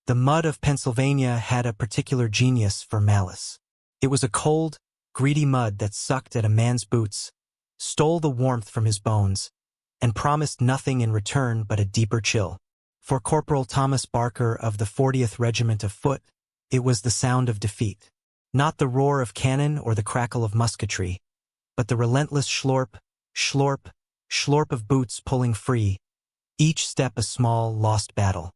The mud of Pennsylvania had a particular genius for malice. It was a cold, greedy mud that sucked at a man's boots, stole the warmth from his bones, and promised nothing in return but a deeper chill. For Corporal Thomas Barker of the 40th Regiment of Foot, it was the sound of defeat. Not the roar of cannon or the crackle of musketry, but the relentless schlorp, schlorp, schlorp of boots pulling free, each step a small, lost battle.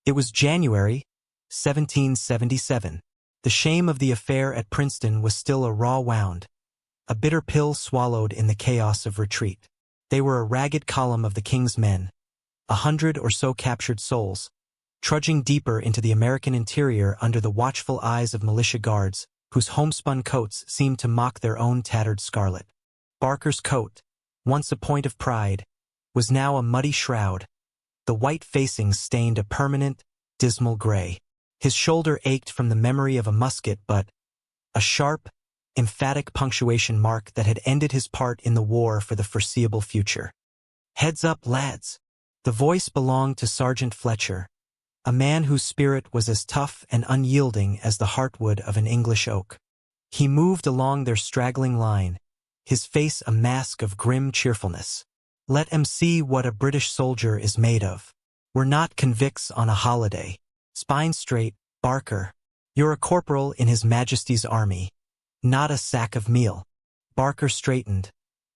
It was January, 1777. The shame of the affair at Princeton was still a raw wound, a bitter pill swallowed in the chaos of retreat. They were a ragged column of the King's men, 100 or so captured souls, trudging deeper into the American interior under the watchful eyes of militia guards, whose homespun coats seemed to mock their own tattered scarlet. Barker's coat, once a point of pride, was now a muddy shroud, the white facings stained a permanent, dismal gray. His shoulder ached from the memory of a musket, but a sharp, emphatic punctuation mark that had ended his part in the war for the foreseeable future. "Heads up, lads!" The voice belonged to Sergeant Fletcher, a man whose spirit was as tough and unyielding as the heartwood of an English oak. He moved along their straggling line, his face a mask of grim cheerfulness. "Let 'em see what a British soldier is made of. We're not convicts on a holiday. Spine straight, Barker. You're a corporal in His Majesty's army, not a sack of meal." Barker straightened,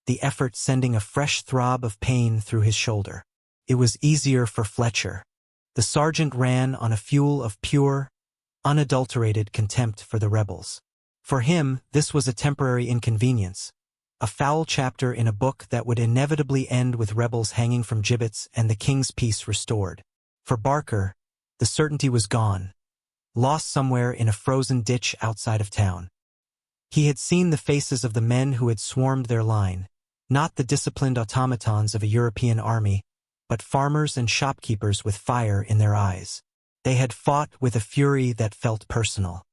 the effort sending a fresh throb of pain through his shoulder. It was easier for Fletcher. The sergeant ran on a fuel of pure, unadulterated contempt for the rebels. For him, this was a temporary inconvenience, a foul chapter in a book that would inevitably end with rebels hanging from gibbets and the King's peace restored. For Barker, the certainty was gone, lost somewhere in a frozen ditch outside of town. He had seen the faces of the men who had swarmed their line, not the disciplined automatons of a European army, but farmers and shopkeepers with fire in their eyes. They had fought with a fury that felt personal.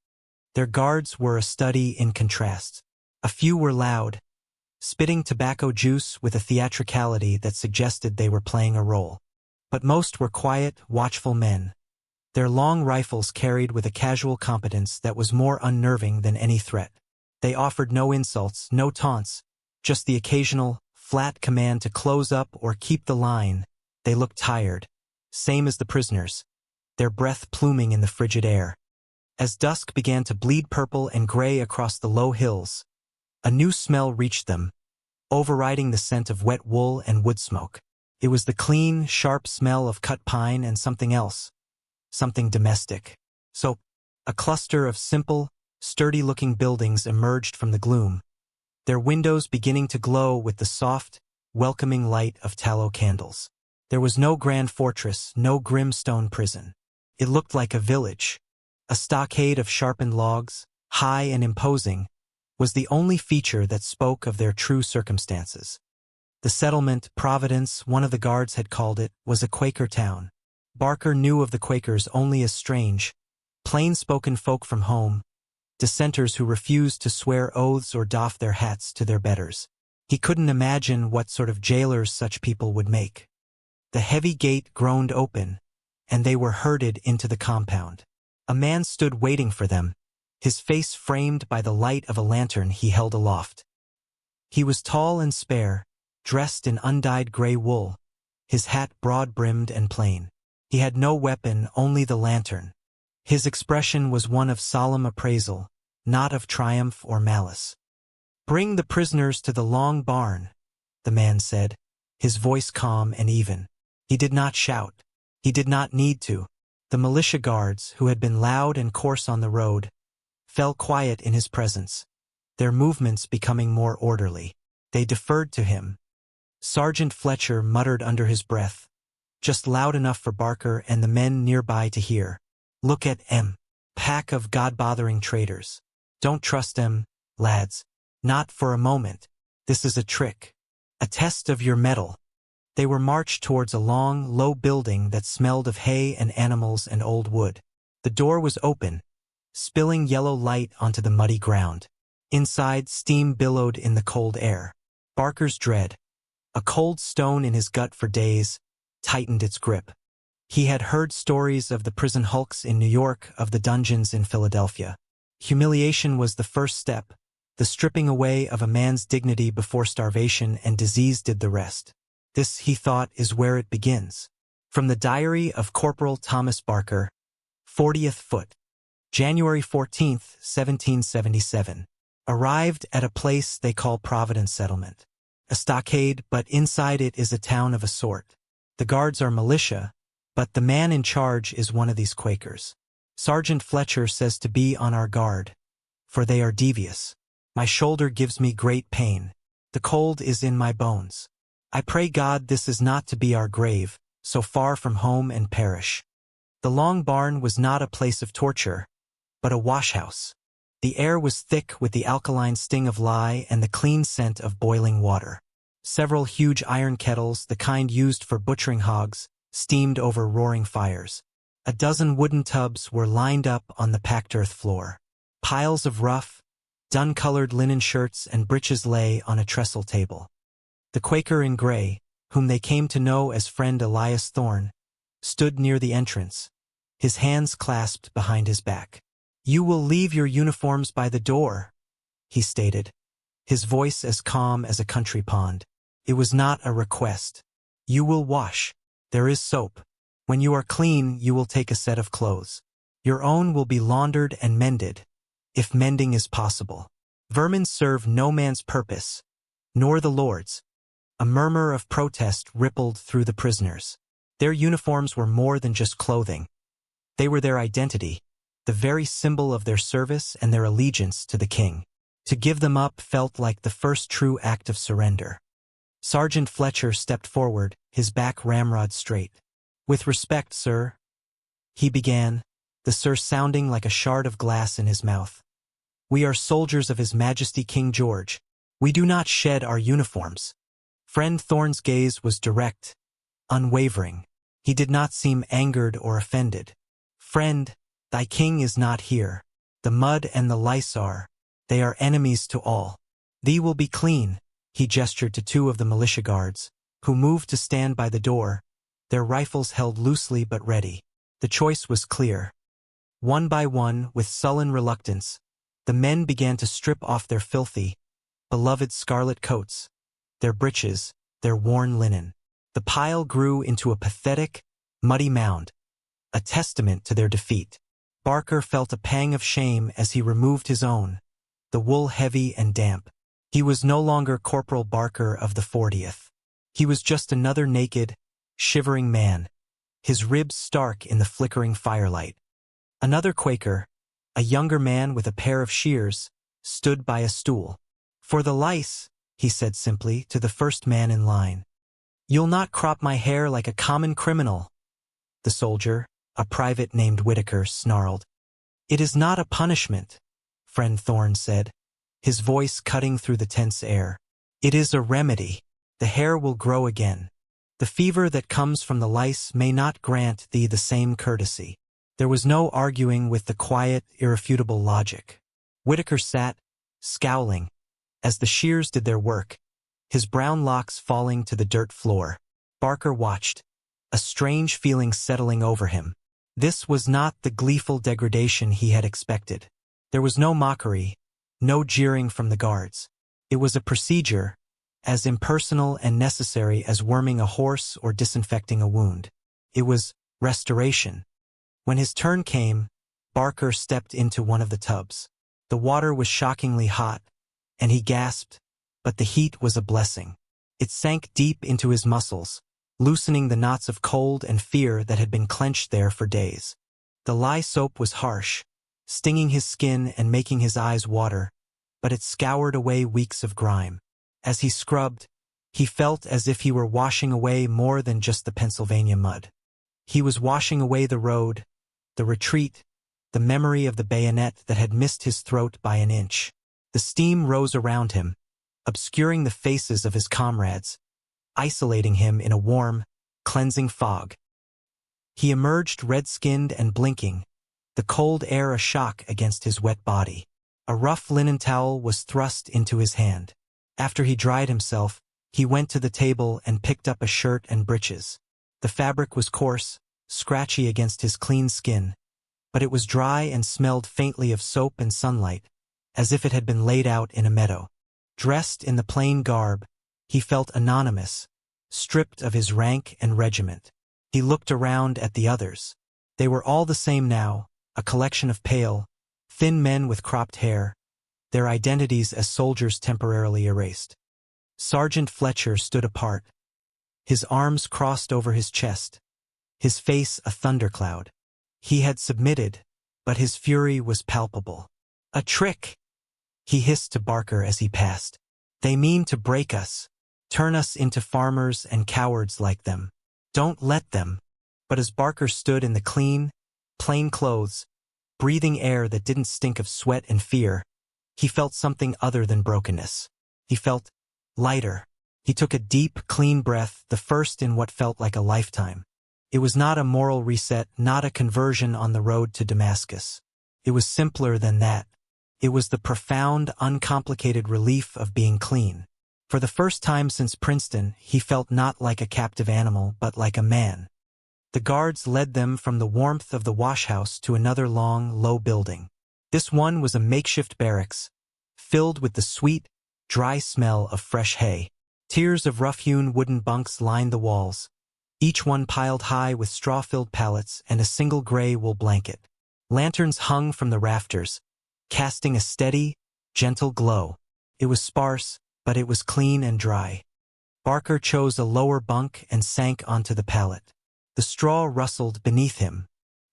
Their guards were a study in contrasts. A few were loud, spitting tobacco juice with a theatricality that suggested they were playing a role. But most were quiet, watchful men, their long rifles carried with a casual competence that was more unnerving than any threat. They offered no insults, no taunts, just the occasional, flat command to close up or keep the line. They looked tired, same as the prisoners, their breath pluming in the frigid air. As dusk began to bleed purple and gray across the low hills, a new smell reached them, overriding the scent of wet wool and wood smoke. It was the clean, sharp smell of cut pine and something else, something domestic. So, a cluster of simple, sturdy-looking buildings emerged from the gloom, their windows beginning to glow with the soft, welcoming light of tallow candles. There was no grand fortress, no grim stone prison. It looked like a village. A stockade of sharpened logs, high and imposing, was the only feature that spoke of their true circumstances. The settlement, Providence, one of the guards had called it, was a Quaker town. Barker knew of the Quakers only as strange, plain-spoken folk from home, dissenters who refused to swear oaths or doff their hats to their betters. He couldn't imagine what sort of jailers such people would make. The heavy gate groaned open, and they were herded into the compound. A man stood waiting for them, his face framed by the light of a lantern he held aloft. He was tall and spare, dressed in undyed gray wool, his hat broad-brimmed and plain. He had no weapon, only the lantern. His expression was one of solemn appraisal, not of triumph or malice. "Bring the prisoners to the long barn," the man said, his voice calm and even. He did not shout. He did not need to. The militia guards, who had been loud and coarse on the road, fell quiet in his presence, their movements becoming more orderly. They deferred to him. Sergeant Fletcher muttered under his breath, just loud enough for Barker and the men nearby to hear. "Look at 'em. Pack of God-bothering traitors. Don't trust 'em, lads. Not for a moment. This is a trick. A test of your mettle." They were marched towards a long, low building that smelled of hay and animals and old wood. The door was open, spilling yellow light onto the muddy ground. Inside, steam billowed in the cold air. Barker's dread, a cold stone in his gut for days, tightened its grip. He had heard stories of the prison hulks in New York, of the dungeons in Philadelphia. Humiliation was the first step, the stripping away of a man's dignity before starvation and disease did the rest. This, he thought, is where it begins. From the diary of Corporal Thomas Barker, 40th Foot, January 14, 1777. Arrived at a place they call Providence Settlement. A stockade, but inside it is a town of a sort. The guards are militia, but the man in charge is one of these Quakers. Sergeant Fletcher says to be on our guard, for they are devious. My shoulder gives me great pain. The cold is in my bones. I pray God this is not to be our grave, so far from home and perish. The long barn was not a place of torture, but a washhouse. The air was thick with the alkaline sting of lye and the clean scent of boiling water. Several huge iron kettles, the kind used for butchering hogs, steamed over roaring fires. A dozen wooden tubs were lined up on the packed earth floor. Piles of rough, dun-colored linen shirts and breeches lay on a trestle table. The Quaker in gray, whom they came to know as friend Elias Thorne, stood near the entrance, his hands clasped behind his back. "You will leave your uniforms by the door," he stated, his voice as calm as a country pond. It was not a request. "You will wash. There is soap. When you are clean, you will take a set of clothes. Your own will be laundered and mended, if mending is possible. Vermin serve no man's purpose, nor the Lord's." A murmur of protest rippled through the prisoners. Their uniforms were more than just clothing. They were their identity, the very symbol of their service and their allegiance to the king. To give them up felt like the first true act of surrender. Sergeant Fletcher stepped forward, his back ramrod straight. "With respect, sir," he began, the sir sounding like a shard of glass in his mouth. "We are soldiers of His Majesty King George. We do not shed our uniforms." Friend Thorne's gaze was direct, unwavering. He did not seem angered or offended. "Friend, thy king is not here. The mud and the lice are. They are enemies to all. Thee will be clean." He gestured to two of the militia guards, who moved to stand by the door, their rifles held loosely but ready. The choice was clear. One by one, with sullen reluctance, the men began to strip off their filthy, beloved scarlet coats, their breeches, their worn linen. The pile grew into a pathetic, muddy mound, a testament to their defeat. Barker felt a pang of shame as he removed his own, the wool heavy and damp. He was no longer Corporal Barker of the 40th. He was just another naked, shivering man, his ribs stark in the flickering firelight. Another Quaker, a younger man with a pair of shears, stood by a stool. "For the lice," he said simply to the first man in line. "You'll not crop my hair like a common criminal." The soldier, a private named Whitaker, snarled. "It is not a punishment," Friend Thorne said, his voice cutting through the tense air. "It is a remedy. The hair will grow again. The fever that comes from the lice may not grant thee the same courtesy." There was no arguing with the quiet, irrefutable logic. Whitaker sat, scowling, as the shears did their work, his brown locks falling to the dirt floor. Barker watched, a strange feeling settling over him. This was not the gleeful degradation he had expected. There was no mockery, no jeering from the guards. It was a procedure, as impersonal and necessary as worming a horse or disinfecting a wound. It was restoration. When his turn came, Barker stepped into one of the tubs. The water was shockingly hot, and he gasped, but the heat was a blessing. It sank deep into his muscles, loosening the knots of cold and fear that had been clenched there for days. The lye soap was harsh, stinging his skin and making his eyes water, but it scoured away weeks of grime. As he scrubbed, he felt as if he were washing away more than just the Pennsylvania mud. He was washing away the road, the retreat, the memory of the bayonet that had missed his throat by an inch. The steam rose around him, obscuring the faces of his comrades, isolating him in a warm, cleansing fog. He emerged red-skinned and blinking, the cold air a shock against his wet body. A rough linen towel was thrust into his hand. After he dried himself, he went to the table and picked up a shirt and breeches. The fabric was coarse, scratchy against his clean skin, but it was dry and smelled faintly of soap and sunlight, as if it had been laid out in a meadow. Dressed in the plain garb, he felt anonymous, stripped of his rank and regiment. He looked around at the others. They were all the same now, a collection of pale, thin men with cropped hair, their identities as soldiers temporarily erased. Sergeant Fletcher stood apart, his arms crossed over his chest, his face a thundercloud. He had submitted, but his fury was palpable. "A trick!" he hissed to Barker as he passed. "They mean to break us, turn us into farmers and cowards like them. Don't let them." But as Barker stood in the clean, plain clothes, breathing air that didn't stink of sweat and fear, he felt something other than brokenness. He felt lighter. He took a deep, clean breath, the first in what felt like a lifetime. It was not a moral reset, not a conversion on the road to Damascus. It was simpler than that. It was the profound, uncomplicated relief of being clean. For the first time since Princeton, he felt not like a captive animal, but like a man. The guards led them from the warmth of the washhouse to another long, low building. This one was a makeshift barracks, filled with the sweet, dry smell of fresh hay. Tiers of rough-hewn wooden bunks lined the walls, each one piled high with straw-filled pallets and a single gray wool blanket. Lanterns hung from the rafters, casting a steady, gentle glow. It was sparse, but it was clean and dry. Barker chose a lower bunk and sank onto the pallet. The straw rustled beneath him.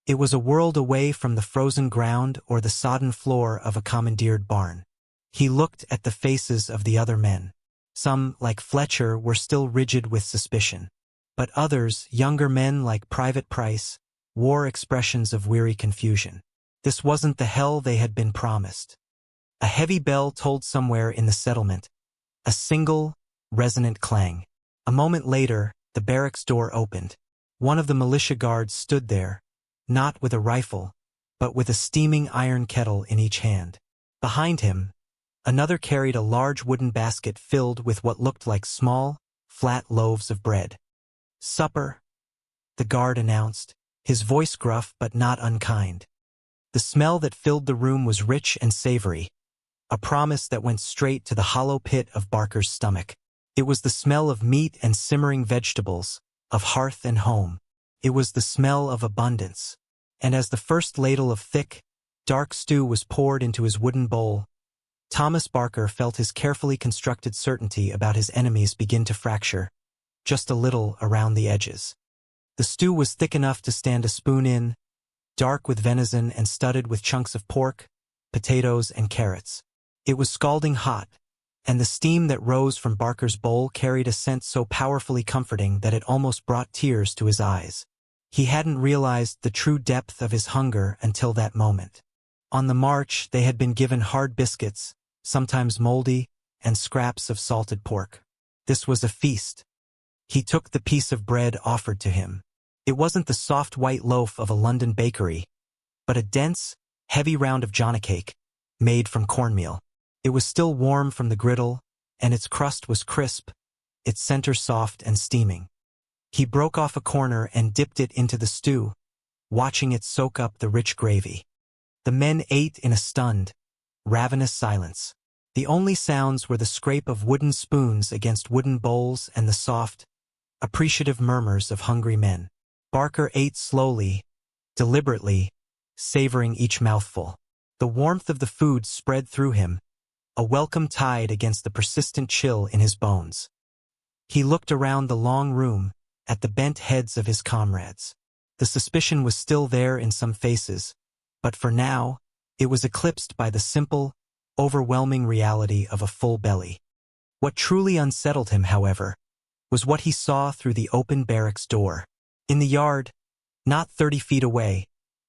It was a world away from the frozen ground or the sodden floor of a commandeered barn. He looked at the faces of the other men. Some, like Fletcher, were still rigid with suspicion. But others, younger men like Private Price, wore expressions of weary confusion. This wasn't the hell they had been promised. A heavy bell tolled somewhere in the settlement, a single, resonant clang. A moment later, the barracks door opened. One of the militia guards stood there, not with a rifle, but with a steaming iron kettle in each hand. Behind him, another carried a large wooden basket filled with what looked like small, flat loaves of bread. "Supper," the guard announced, his voice gruff but not unkind. The smell that filled the room was rich and savory, a promise that went straight to the hollow pit of Barker's stomach. It was the smell of meat and simmering vegetables, of hearth and home. It was the smell of abundance. And as the first ladle of thick, dark stew was poured into his wooden bowl, Thomas Barker felt his carefully constructed certainty about his enemies begin to fracture, just a little around the edges. The stew was thick enough to stand a spoon in, dark with venison and studded with chunks of pork, potatoes, and carrots. It was scalding hot, and the steam that rose from Barker's bowl carried a scent so powerfully comforting that it almost brought tears to his eyes. He hadn't realized the true depth of his hunger until that moment. On the march, they had been given hard biscuits, sometimes moldy, and scraps of salted pork. This was a feast. He took the piece of bread offered to him. It wasn't the soft white loaf of a London bakery, but a dense, heavy round of johnnycake, made from cornmeal. It was still warm from the griddle, and its crust was crisp, its center soft and steaming. He broke off a corner and dipped it into the stew, watching it soak up the rich gravy. The men ate in a stunned, ravenous silence. The only sounds were the scrape of wooden spoons against wooden bowls and the soft, appreciative murmurs of hungry men. Barker ate slowly, deliberately, savoring each mouthful. The warmth of the food spread through him, a welcome tide against the persistent chill in his bones. He looked around the long room, at the bent heads of his comrades. The suspicion was still there in some faces, but for now, it was eclipsed by the simple, overwhelming reality of a full belly. What truly unsettled him, however, was what he saw through the open barracks door. In the yard, not 30 feet away,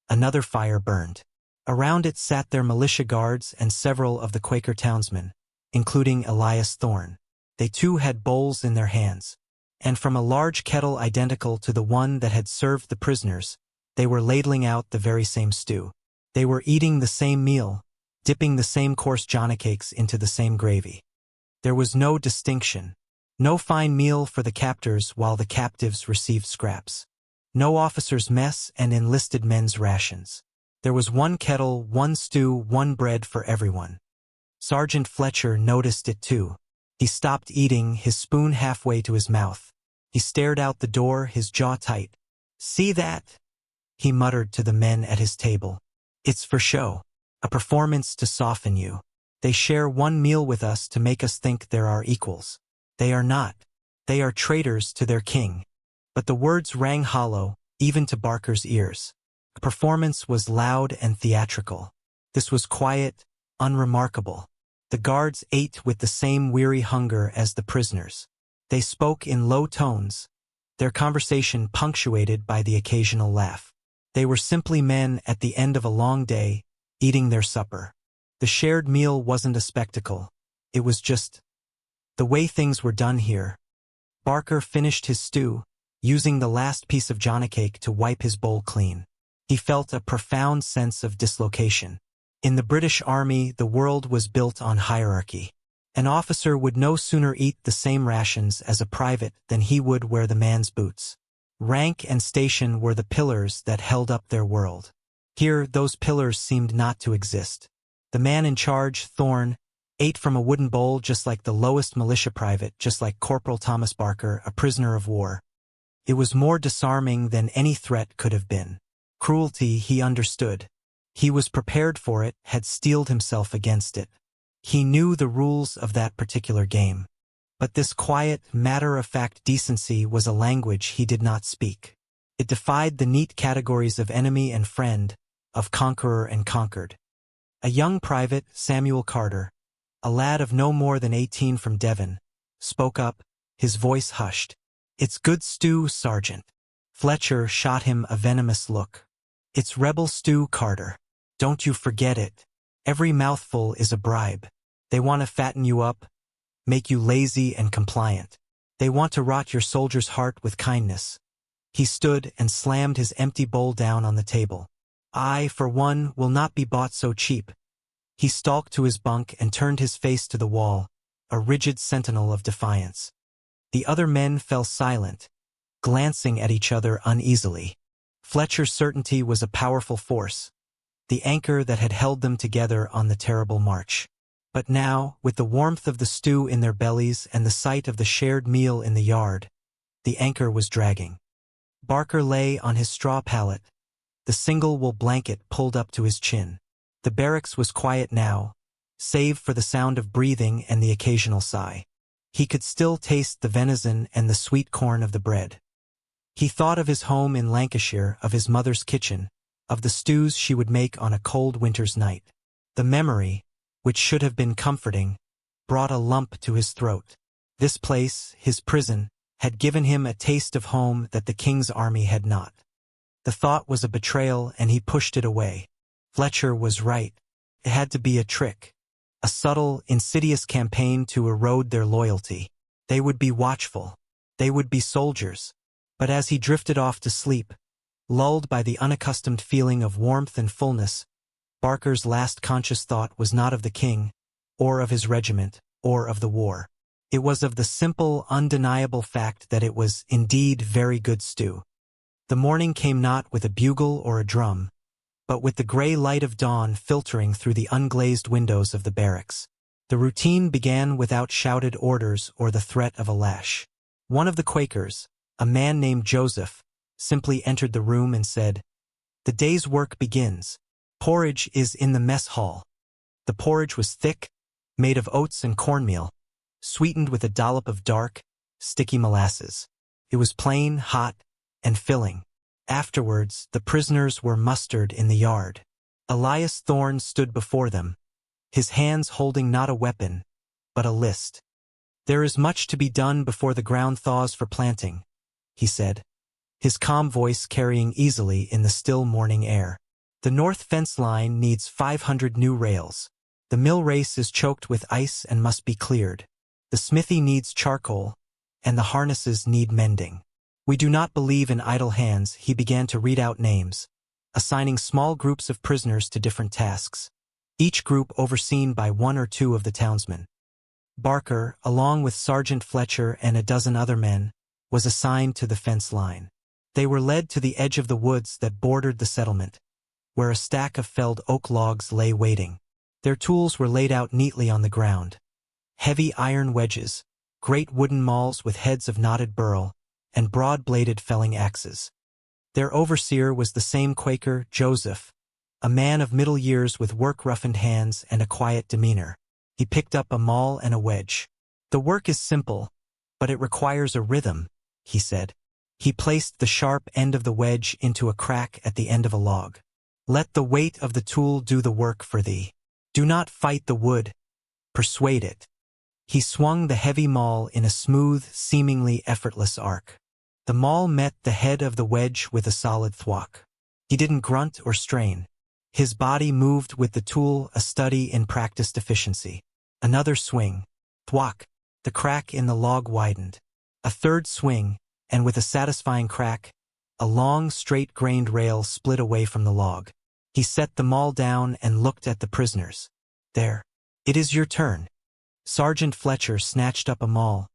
another fire burned. Around it sat their militia guards and several of the Quaker townsmen, including Elias Thorne. They too had bowls in their hands, and from a large kettle identical to the one that had served the prisoners, they were ladling out the very same stew. They were eating the same meal, dipping the same coarse johnnycakes into the same gravy. There was no distinction, no fine meal for the captors while the captives received scraps. No officers' mess and enlisted men's rations. There was one kettle, one stew, one bread for everyone. Sergeant Fletcher noticed it too. He stopped eating, his spoon halfway to his mouth. He stared out the door, his jaw tight. "See that?" he muttered to the men at his table. "It's for show. A performance to soften you. They share one meal with us to make us think they're our equals. They are not. They are traitors to their king." But the words rang hollow, even to Barker's ears. The performance was loud and theatrical. This was quiet, unremarkable. The guards ate with the same weary hunger as the prisoners. They spoke in low tones, their conversation punctuated by the occasional laugh. They were simply men at the end of a long day, eating their supper. The shared meal wasn't a spectacle. It was just the way things were done here. Barker finished his stew, using the last piece of johnny cake to wipe his bowl clean. He felt a profound sense of dislocation. In the British Army, the world was built on hierarchy. An officer would no sooner eat the same rations as a private than he would wear the man's boots. Rank and station were the pillars that held up their world. Here, those pillars seemed not to exist. The man in charge, Thorne, ate from a wooden bowl just like the lowest militia private, just like Corporal Thomas Barker, a prisoner of war. It was more disarming than any threat could have been. Cruelty, he understood. He was prepared for it, had steeled himself against it. He knew the rules of that particular game. But this quiet, matter-of-fact decency was a language he did not speak. It defied the neat categories of enemy and friend, of conqueror and conquered. A young private, Samuel Carter, a lad of no more than 18 from Devon, spoke up, his voice hushed. "It's good stew, Sergeant." Fletcher shot him a venomous look. "It's rebel stew, Carter. Don't you forget it. Every mouthful is a bribe. They want to fatten you up, make you lazy and compliant. They want to rot your soldier's heart with kindness." He stood and slammed his empty bowl down on the table. "I, for one, will not be bought so cheap." He stalked to his bunk and turned his face to the wall, a rigid sentinel of defiance. The other men fell silent, glancing at each other uneasily. Fletcher's certainty was a powerful force, the anchor that had held them together on the terrible march. But now, with the warmth of the stew in their bellies and the sight of the shared meal in the yard, the anchor was dragging. Barker lay on his straw pallet, the single wool blanket pulled up to his chin. The barracks was quiet now, save for the sound of breathing and the occasional sigh. He could still taste the venison and the sweet corn of the bread. He thought of his home in Lancashire, of his mother's kitchen, of the stews she would make on a cold winter's night. The memory, which should have been comforting, brought a lump to his throat. This place, his prison, had given him a taste of home that the King's army had not. The thought was a betrayal, and he pushed it away. Fletcher was right. It had to be a trick. A subtle, insidious campaign to erode their loyalty. They would be watchful. They would be soldiers. But as he drifted off to sleep, lulled by the unaccustomed feeling of warmth and fullness, Barker's last conscious thought was not of the king, or of his regiment, or of the war. It was of the simple, undeniable fact that it was indeed very good stew. The morning came not with a bugle or a drum, but with the gray light of dawn filtering through the unglazed windows of the barracks. The routine began without shouted orders or the threat of a lash. One of the Quakers, a man named Joseph, simply entered the room and said, "The day's work begins. Porridge is in the mess hall." The porridge was thick, made of oats and cornmeal, sweetened with a dollop of dark, sticky molasses. It was plain, hot, and filling. Afterwards, the prisoners were mustered in the yard. Elias Thorne stood before them, his hands holding not a weapon, but a list. "There is much to be done before the ground thaws for planting," he said, his calm voice carrying easily in the still morning air. "The north fence line needs 500 new rails. The mill race is choked with ice and must be cleared. The smithy needs charcoal, and the harnesses need mending. We do not believe in idle hands." He began to read out names, assigning small groups of prisoners to different tasks, each group overseen by one or two of the townsmen. Barker, along with Sergeant Fletcher and a dozen other men, was assigned to the fence line. They were led to the edge of the woods that bordered the settlement, where a stack of felled oak logs lay waiting. Their tools were laid out neatly on the ground. Heavy iron wedges, great wooden mauls with heads of knotted burl, and broad-bladed felling axes. Their overseer was the same Quaker, Joseph, a man of middle years with work-roughened hands and a quiet demeanor. He picked up a maul and a wedge. "The work is simple, but it requires a rhythm," he said. He placed the sharp end of the wedge into a crack at the end of a log. "Let the weight of the tool do the work for thee. Do not fight the wood, persuade it." He swung the heavy maul in a smooth, seemingly effortless arc. The maul met the head of the wedge with a solid thwack. He didn't grunt or strain. His body moved with the tool, a study in practiced efficiency. Another swing. Thwack. The crack in the log widened. A third swing, and with a satisfying crack, a long, straight-grained rail split away from the log. He set the maul down and looked at the prisoners. "There. It is your turn." Sergeant Fletcher snatched up a maul,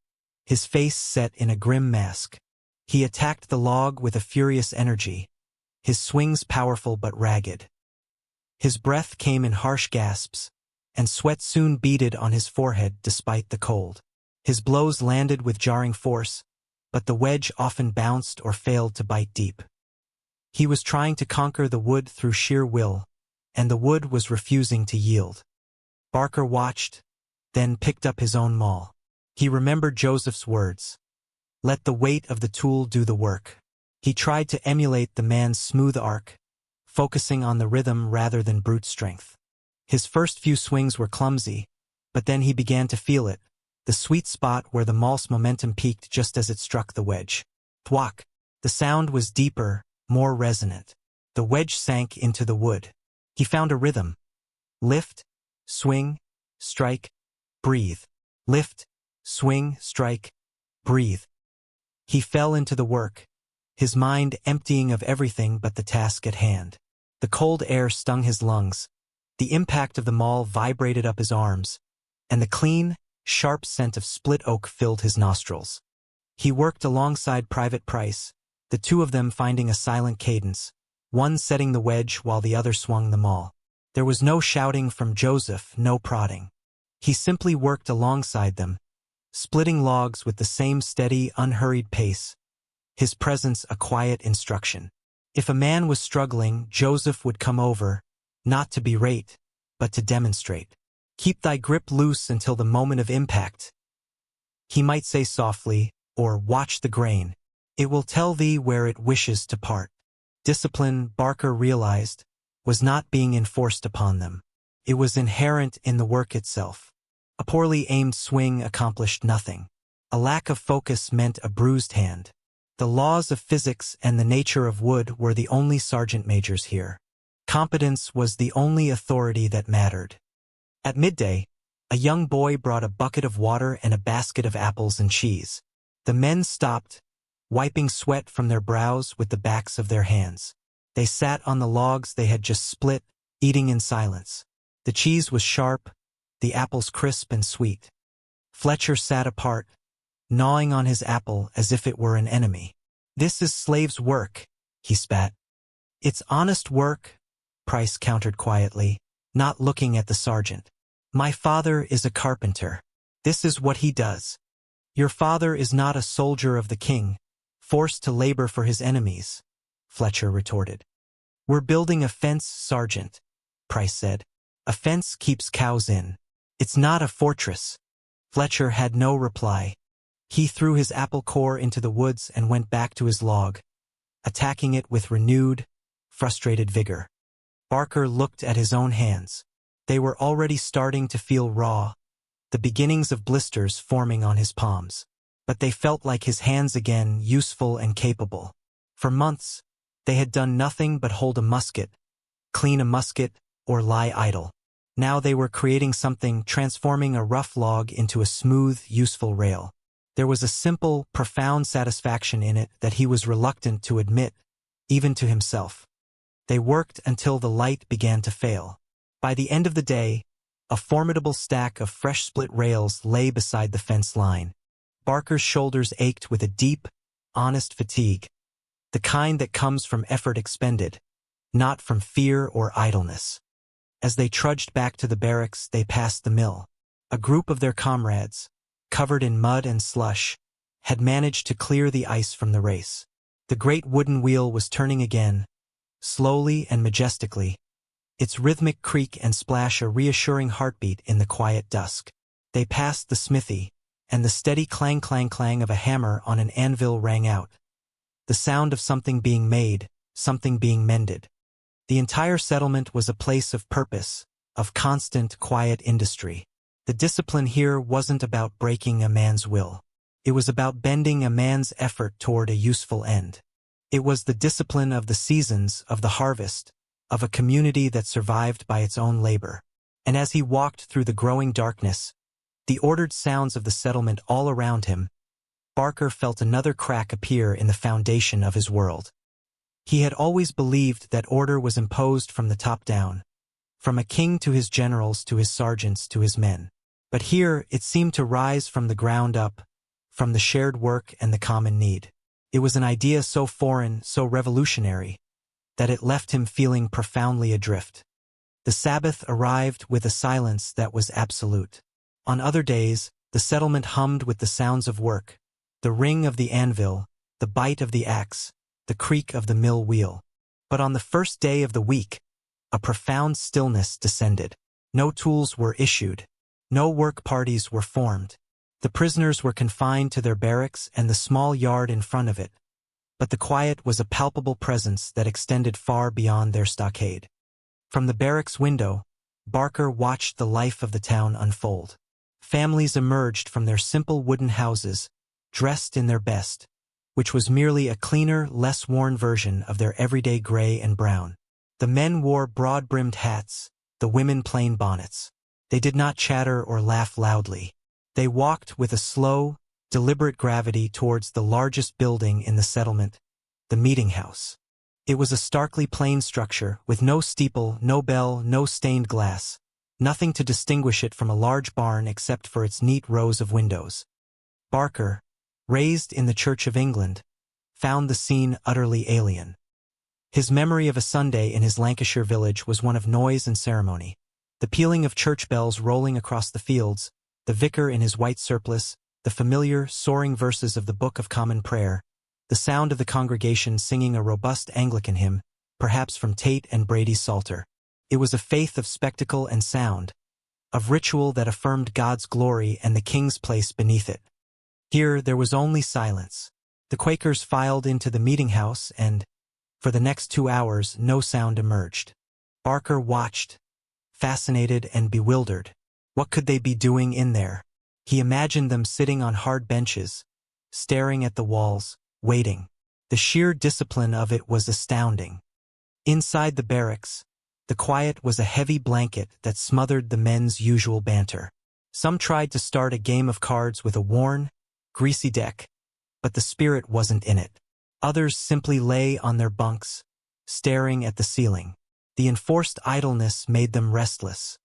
his face set in a grim mask. He attacked the log with a furious energy, his swings powerful but ragged. His breath came in harsh gasps, and sweat soon beaded on his forehead despite the cold. His blows landed with jarring force, but the wedge often bounced or failed to bite deep. He was trying to conquer the wood through sheer will, and the wood was refusing to yield. Barker watched, then picked up his own maul. He remembered Joseph's words. "Let the weight of the tool do the work." He tried to emulate the man's smooth arc, focusing on the rhythm rather than brute strength. His first few swings were clumsy, but then he began to feel it, the sweet spot where the maul's momentum peaked just as it struck the wedge. Thwack! The sound was deeper, more resonant. The wedge sank into the wood. He found a rhythm. Lift, swing, strike, breathe. Lift, swing, strike, breathe. He fell into the work, his mind emptying of everything but the task at hand. The cold air stung his lungs, the impact of the maul vibrated up his arms, and the clean, sharp scent of split oak filled his nostrils. He worked alongside Private Price, the two of them finding a silent cadence, one setting the wedge while the other swung the maul. There was no shouting from Joseph, no prodding. He simply worked alongside them, splitting logs with the same steady, unhurried pace, his presence a quiet instruction. If a man was struggling, Joseph would come over, not to berate, but to demonstrate. "Keep thy grip loose until the moment of impact," he might say softly, or "watch the grain. It will tell thee where it wishes to part." Discipline, Barker realized, was not being enforced upon them. It was inherent in the work itself. A poorly aimed swing accomplished nothing. A lack of focus meant a bruised hand. The laws of physics and the nature of wood were the only sergeant majors here. Competence was the only authority that mattered. At midday, a young boy brought a bucket of water and a basket of apples and cheese. The men stopped, wiping sweat from their brows with the backs of their hands. They sat on the logs they had just split, eating in silence. The cheese was sharp, the apples crisp and sweet. Fletcher sat apart, gnawing on his apple as if it were an enemy. "This is slave's work," he spat. "It's honest work," Price countered quietly, not looking at the sergeant. "My father is a carpenter. This is what he does. Your father is not a soldier of the king, forced to labor for his enemies," Fletcher retorted. "We're building a fence, Sergeant," Price said. "A fence keeps cows in. It's not a fortress." Fletcher had no reply. He threw his apple core into the woods and went back to his log, attacking it with renewed, frustrated vigor. Barker looked at his own hands. They were already starting to feel raw, the beginnings of blisters forming on his palms. But they felt like his hands again, useful and capable. For months, they had done nothing but hold a musket, clean a musket, or lie idle. Now they were creating something, transforming a rough log into a smooth, useful rail. There was a simple, profound satisfaction in it that he was reluctant to admit, even to himself. They worked until the light began to fail. By the end of the day, a formidable stack of fresh split rails lay beside the fence line. Barker's shoulders ached with a deep, honest fatigue, the kind that comes from effort expended, not from fear or idleness. As they trudged back to the barracks, they passed the mill. A group of their comrades, covered in mud and slush, had managed to clear the ice from the race. The great wooden wheel was turning again, slowly and majestically, its rhythmic creak and splash a reassuring heartbeat in the quiet dusk. They passed the smithy, and the steady clang-clang-clang of a hammer on an anvil rang out. The sound of something being made, something being mended. The entire settlement was a place of purpose, of constant, quiet industry. The discipline here wasn't about breaking a man's will. It was about bending a man's effort toward a useful end. It was the discipline of the seasons, of the harvest, of a community that survived by its own labor. And as he walked through the growing darkness, the ordered sounds of the settlement all around him, Barker felt another crack appear in the foundation of his world. He had always believed that order was imposed from the top down, from a king to his generals to his sergeants to his men. But here it seemed to rise from the ground up, from the shared work and the common need. It was an idea so foreign, so revolutionary, that it left him feeling profoundly adrift. The Sabbath arrived with a silence that was absolute. On other days, the settlement hummed with the sounds of work, the ring of the anvil, the bite of the axe, the creak of the mill wheel. But on the first day of the week, a profound stillness descended. No tools were issued. No work parties were formed. The prisoners were confined to their barracks and the small yard in front of it. But the quiet was a palpable presence that extended far beyond their stockade. From the barracks window, Barker watched the life of the town unfold. Families emerged from their simple wooden houses, dressed in their best, which was merely a cleaner, less worn version of their everyday gray and brown. The men wore broad-brimmed hats, the women plain bonnets. They did not chatter or laugh loudly. They walked with a slow, deliberate gravity towards the largest building in the settlement, the meeting house. It was a starkly plain structure, with no steeple, no bell, no stained glass, nothing to distinguish it from a large barn except for its neat rows of windows. Barker, raised in the Church of England, found the scene utterly alien. His memory of a Sunday in his Lancashire village was one of noise and ceremony. The pealing of church bells rolling across the fields, the vicar in his white surplice, the familiar, soaring verses of the Book of Common Prayer, the sound of the congregation singing a robust Anglican hymn, perhaps from Tate and Brady's Psalter. It was a faith of spectacle and sound, of ritual that affirmed God's glory and the king's place beneath it. Here there was only silence. The Quakers filed into the meeting house and, for the next 2 hours, no sound emerged. Barker watched, fascinated and bewildered. What could they be doing in there? He imagined them sitting on hard benches, staring at the walls, waiting. The sheer discipline of it was astounding. Inside the barracks, the quiet was a heavy blanket that smothered the men's usual banter. Some tried to start a game of cards with a worn, greasy deck, but the spirit wasn't in it. Others simply lay on their bunks, staring at the ceiling. The enforced idleness made them restless.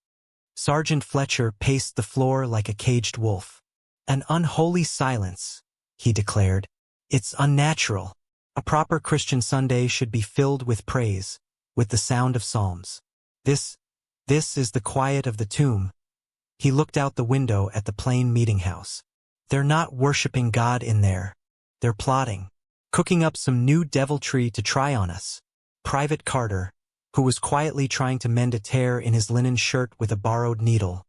Sergeant Fletcher paced the floor like a caged wolf. "An unholy silence," he declared. "It's unnatural. A proper Christian Sunday should be filled with praise, with the sound of psalms. This is the quiet of the tomb." He looked out the window at the plain meeting house. "They're not worshiping God in there. They're plotting, cooking up some new deviltry to try on us." Private Carter, who was quietly trying to mend a tear in his linen shirt with a borrowed needle,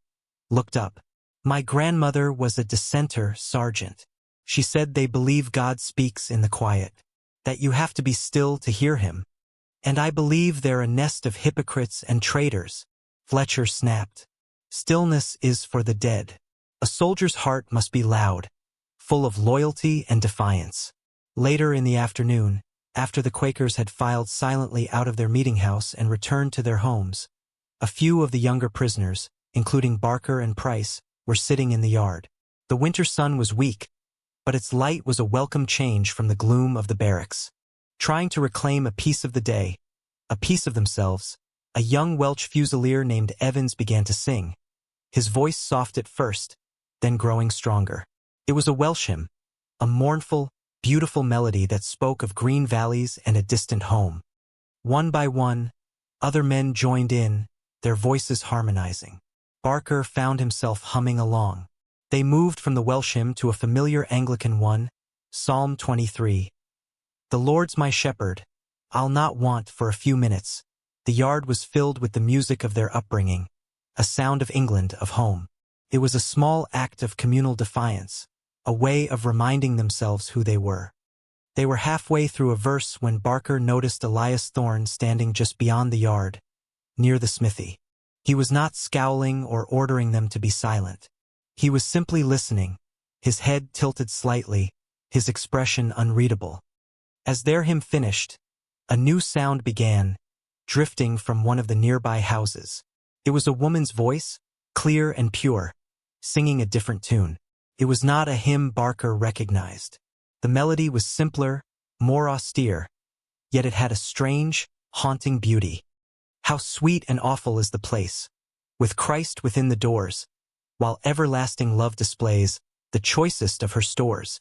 looked up. "My grandmother was a dissenter, Sergeant. She said they believe God speaks in the quiet, that you have to be still to hear him. And I believe they're a nest of hypocrites and traitors." Fletcher snapped. "Stillness is for the dead. A soldier's heart must be loud, full of loyalty and defiance." Later in the afternoon, after the Quakers had filed silently out of their meeting house and returned to their homes, a few of the younger prisoners, including Barker and Price, were sitting in the yard. The winter sun was weak, but its light was a welcome change from the gloom of the barracks. Trying to reclaim a piece of the day, a piece of themselves, a young Welsh fusilier named Evans began to sing, his voice soft at first, then growing stronger. It was a Welsh hymn, a mournful, beautiful melody that spoke of green valleys and a distant home. One by one, other men joined in, their voices harmonizing. Barker found himself humming along. They moved from the Welsh hymn to a familiar Anglican one, Psalm 23. The Lord's my shepherd, I'll not want for a few minutes. The yard was filled with the music of their upbringing, a sound of England, of home. It was a small act of communal defiance, a way of reminding themselves who they were. They were halfway through a verse when Barker noticed Elias Thorne standing just beyond the yard, near the smithy. He was not scowling or ordering them to be silent. He was simply listening, his head tilted slightly, his expression unreadable. As their hymn finished, a new sound began, drifting from one of the nearby houses. It was a woman's voice, clear and pure, singing a different tune. It was not a hymn Barker recognized. The melody was simpler, more austere, yet it had a strange, haunting beauty. How sweet and awful is the place, with Christ within the doors, while everlasting love displays the choicest of her stores.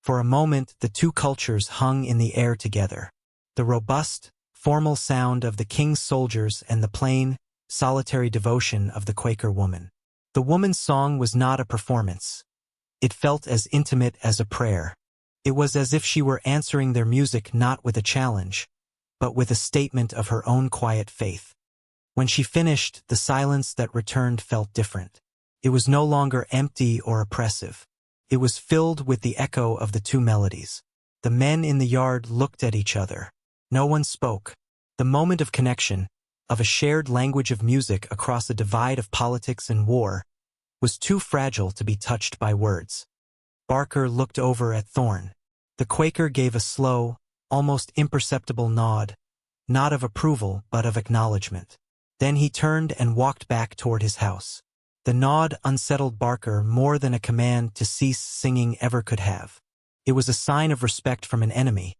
For a moment the two cultures hung in the air together. The robust, formal sound of the king's soldiers and the plain, solitary devotion of the Quaker woman. The woman's song was not a performance. It felt as intimate as a prayer. It was as if she were answering their music not with a challenge, but with a statement of her own quiet faith. When she finished, the silence that returned felt different. It was no longer empty or oppressive. It was filled with the echo of the two melodies. The men in the yard looked at each other. No one spoke. The moment of connection, of a shared language of music across a divide of politics and war, was too fragile to be touched by words. Barker looked over at Thorne. The Quaker gave a slow, almost imperceptible nod, not of approval but of acknowledgement. Then he turned and walked back toward his house. The nod unsettled Barker more than a command to cease singing ever could have. It was a sign of respect from an enemy,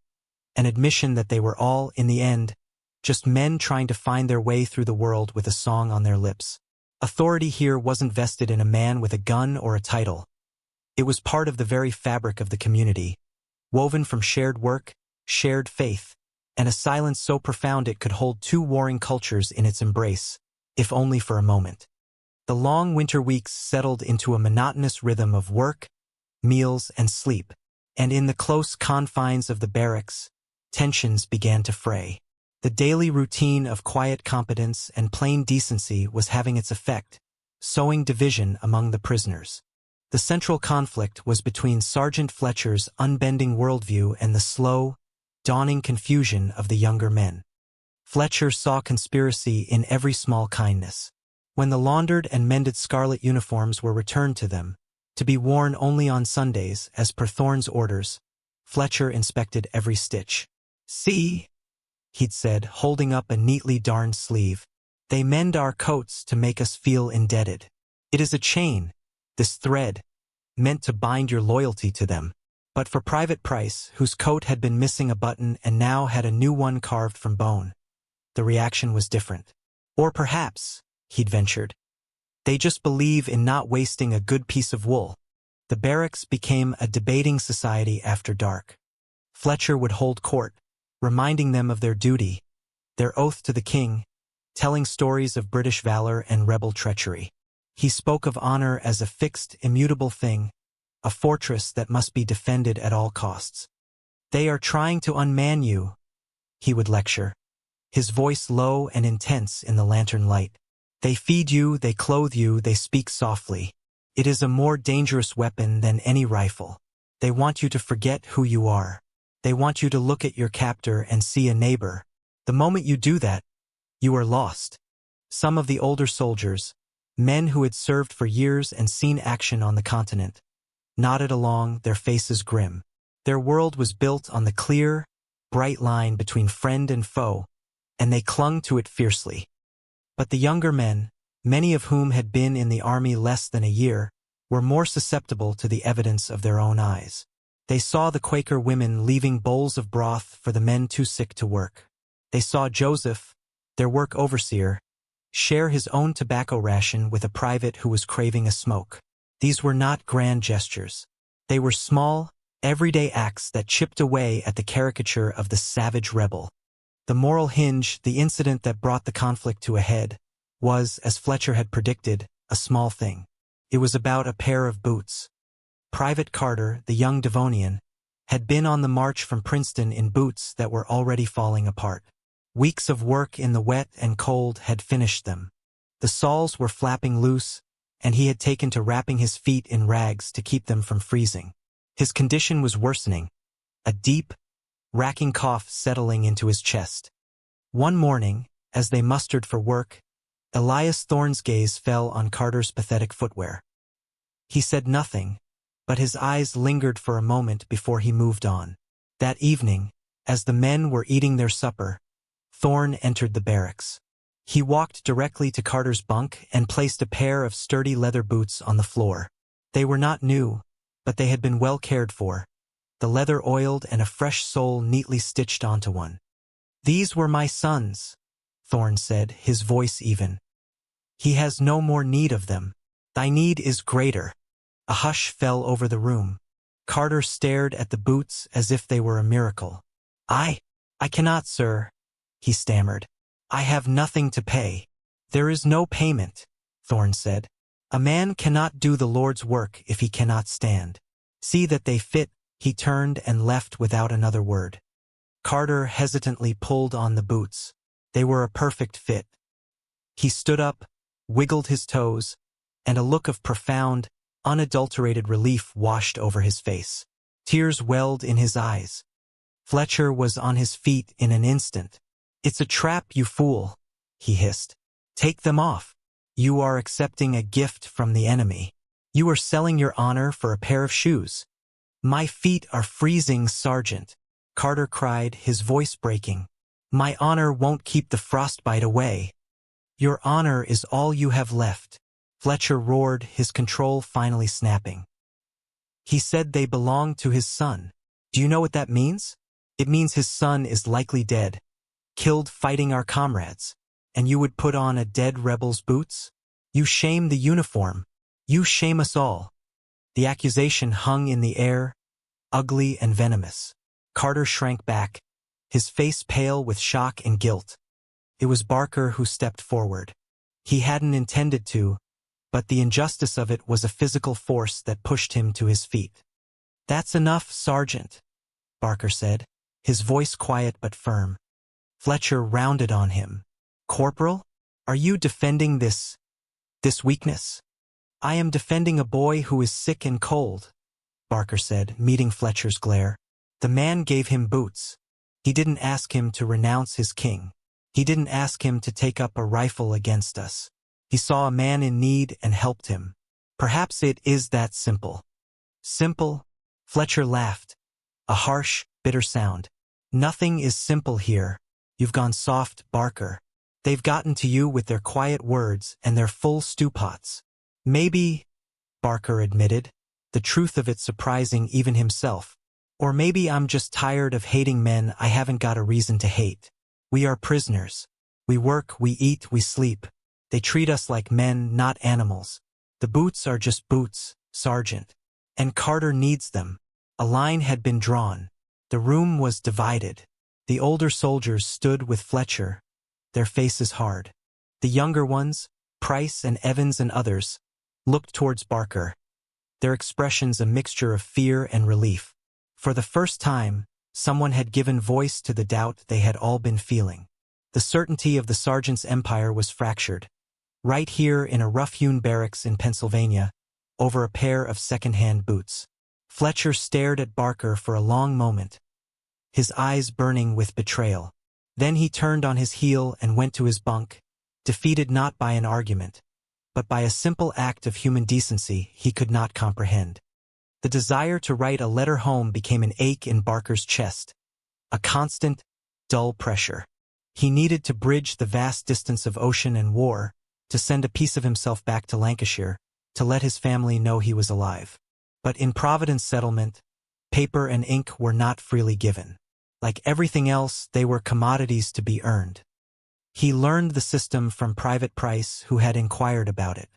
an admission that they were all, in the end, just men trying to find their way through the world with a song on their lips. Authority here wasn't vested in a man with a gun or a title. It was part of the very fabric of the community, woven from shared work, shared faith, and a silence so profound it could hold two warring cultures in its embrace, if only for a moment. The long winter weeks settled into a monotonous rhythm of work, meals, and sleep, and in the close confines of the barracks, tensions began to fray. The daily routine of quiet competence and plain decency was having its effect, sowing division among the prisoners. The central conflict was between Sergeant Fletcher's unbending worldview and the slow, dawning confusion of the younger men. Fletcher saw conspiracy in every small kindness. When the laundered and mended scarlet uniforms were returned to them, to be worn only on Sundays as per Thorne's orders, Fletcher inspected every stitch. "See," he'd said, holding up a neatly darned sleeve, "they mend our coats to make us feel indebted. It is a chain, this thread, meant to bind your loyalty to them." But for Private Price, whose coat had been missing a button and now had a new one carved from bone, the reaction was different. Or perhaps, he'd ventured, they just believe in not wasting a good piece of wool. The barracks became a debating society after dark. Fletcher would hold court, reminding them of their duty, their oath to the king, telling stories of British valor and rebel treachery. He spoke of honor as a fixed, immutable thing, a fortress that must be defended at all costs. "They are trying to unman you," he would lecture, his voice low and intense in the lantern light. "They feed you, they clothe you, they speak softly. It is a more dangerous weapon than any rifle. They want you to forget who you are. They want you to look at your captor and see a neighbor. The moment you do that, you are lost." Some of the older soldiers, men who had served for years and seen action on the continent, nodded along, their faces grim. Their world was built on the clear, bright line between friend and foe, and they clung to it fiercely. But the younger men, many of whom had been in the army less than a year, were more susceptible to the evidence of their own eyes. They saw the Quaker women leaving bowls of broth for the men too sick to work. They saw Joseph, their work overseer, share his own tobacco ration with a private who was craving a smoke. These were not grand gestures. They were small, everyday acts that chipped away at the caricature of the savage rebel. The moral hinge, the incident that brought the conflict to a head, was, as Fletcher had predicted, a small thing. It was about a pair of boots. Private Carter, the young Devonian, had been on the march from Princeton in boots that were already falling apart. Weeks of work in the wet and cold had finished them. The soles were flapping loose, and he had taken to wrapping his feet in rags to keep them from freezing. His condition was worsening, a deep, racking cough settling into his chest. One morning, as they mustered for work, Elias Thorne's gaze fell on Carter's pathetic footwear. He said nothing, but his eyes lingered for a moment before he moved on. That evening, as the men were eating their supper, Thorne entered the barracks. He walked directly to Carter's bunk and placed a pair of sturdy leather boots on the floor. They were not new, but they had been well cared for, the leather oiled and a fresh sole neatly stitched onto one. "These were my son's," Thorne said, his voice even. "He has no more need of them. Thy need is greater." A hush fell over the room. Carter stared at the boots as if they were a miracle. I cannot, sir," he stammered. "I have nothing to pay." "There is no payment," Thorne said. "A man cannot do the Lord's work if he cannot stand. See that they fit." He turned and left without another word. Carter hesitantly pulled on the boots. They were a perfect fit. He stood up, wiggled his toes, and a look of profound, unadulterated relief washed over his face. Tears welled in his eyes. Fletcher was on his feet in an instant. "It's a trap, you fool," he hissed. "Take them off. You are accepting a gift from the enemy. You are selling your honor for a pair of shoes." "My feet are freezing, Sergeant," Carter cried, his voice breaking. "My honor won't keep the frostbite away." "Your honor is all you have left," Fletcher roared, his control finally snapping. "He said they belonged to his son. Do you know what that means? It means his son is likely dead, killed fighting our comrades, and you would put on a dead rebel's boots? You shame the uniform. You shame us all." The accusation hung in the air, ugly and venomous. Carter shrank back, his face pale with shock and guilt. It was Barker who stepped forward. He hadn't intended to, but the injustice of it was a physical force that pushed him to his feet. "That's enough, Sergeant," Barker said, his voice quiet but firm. Fletcher rounded on him. "Corporal, are you defending this weakness?" "I am defending a boy who is sick and cold," Barker said, meeting Fletcher's glare. "The man gave him boots. He didn't ask him to renounce his king. He didn't ask him to take up a rifle against us. He saw a man in need and helped him. Perhaps it is that simple." "Simple?" Fletcher laughed, a harsh, bitter sound. "Nothing is simple here. You've gone soft, Barker. They've gotten to you with their quiet words and their full stew pots." "Maybe," Barker admitted, the truth of it surprising even himself. "Or maybe I'm just tired of hating men I haven't got a reason to hate. We are prisoners. We work, we eat, we sleep. They treat us like men, not animals. The boots are just boots, Sergeant. And Carter needs them." A line had been drawn. The room was divided. The older soldiers stood with Fletcher, their faces hard. The younger ones, Price and Evans and others, looked towards Barker, their expressions a mixture of fear and relief. For the first time, someone had given voice to the doubt they had all been feeling. The certainty of the sergeant's empire was fractured, right here in a rough-hewn barracks in Pennsylvania, over a pair of second-hand boots. Fletcher stared at Barker for a long moment, his eyes burning with betrayal. Then he turned on his heel and went to his bunk, defeated not by an argument, but by a simple act of human decency he could not comprehend. The desire to write a letter home became an ache in Barker's chest, a constant, dull pressure. He needed to bridge the vast distance of ocean and war, to send a piece of himself back to Lancashire, to let his family know he was alive. But in Providence Settlement, paper and ink were not freely given. Like everything else, they were commodities to be earned. He learned the system from Private Price, who had inquired about it.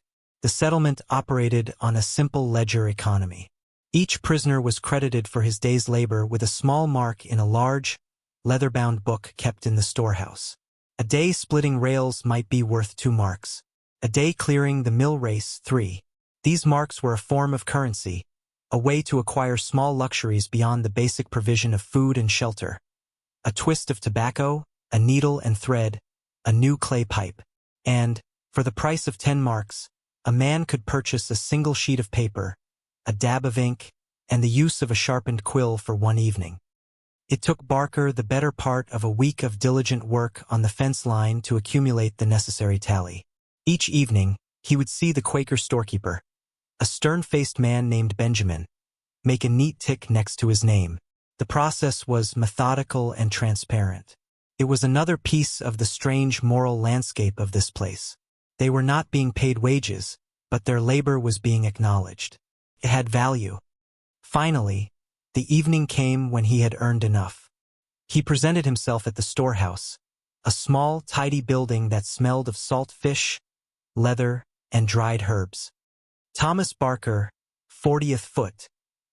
The settlement operated on a simple ledger economy. Each prisoner was credited for his day's labor with a small mark in a large, leather-bound book kept in the storehouse. A day splitting rails might be worth 2 marks. A day clearing the mill race, 3. These marks were a form of currency, a way to acquire small luxuries beyond the basic provision of food and shelter. A twist of tobacco, a needle and thread, a new clay pipe. And, for the price of 10 marks, a man could purchase a single sheet of paper, a dab of ink, and the use of a sharpened quill for one evening. It took Barker the better part of a week of diligent work on the fence line to accumulate the necessary tally. Each evening, he would see the Quaker storekeeper, a stern-faced man named Benjamin, make a neat tick next to his name. The process was methodical and transparent. It was another piece of the strange moral landscape of this place. They were not being paid wages, but their labor was being acknowledged. It had value. Finally, the evening came when he had earned enough. He presented himself at the storehouse, a small, tidy building that smelled of salt fish, leather, and dried herbs. "Thomas Barker, 40th foot,"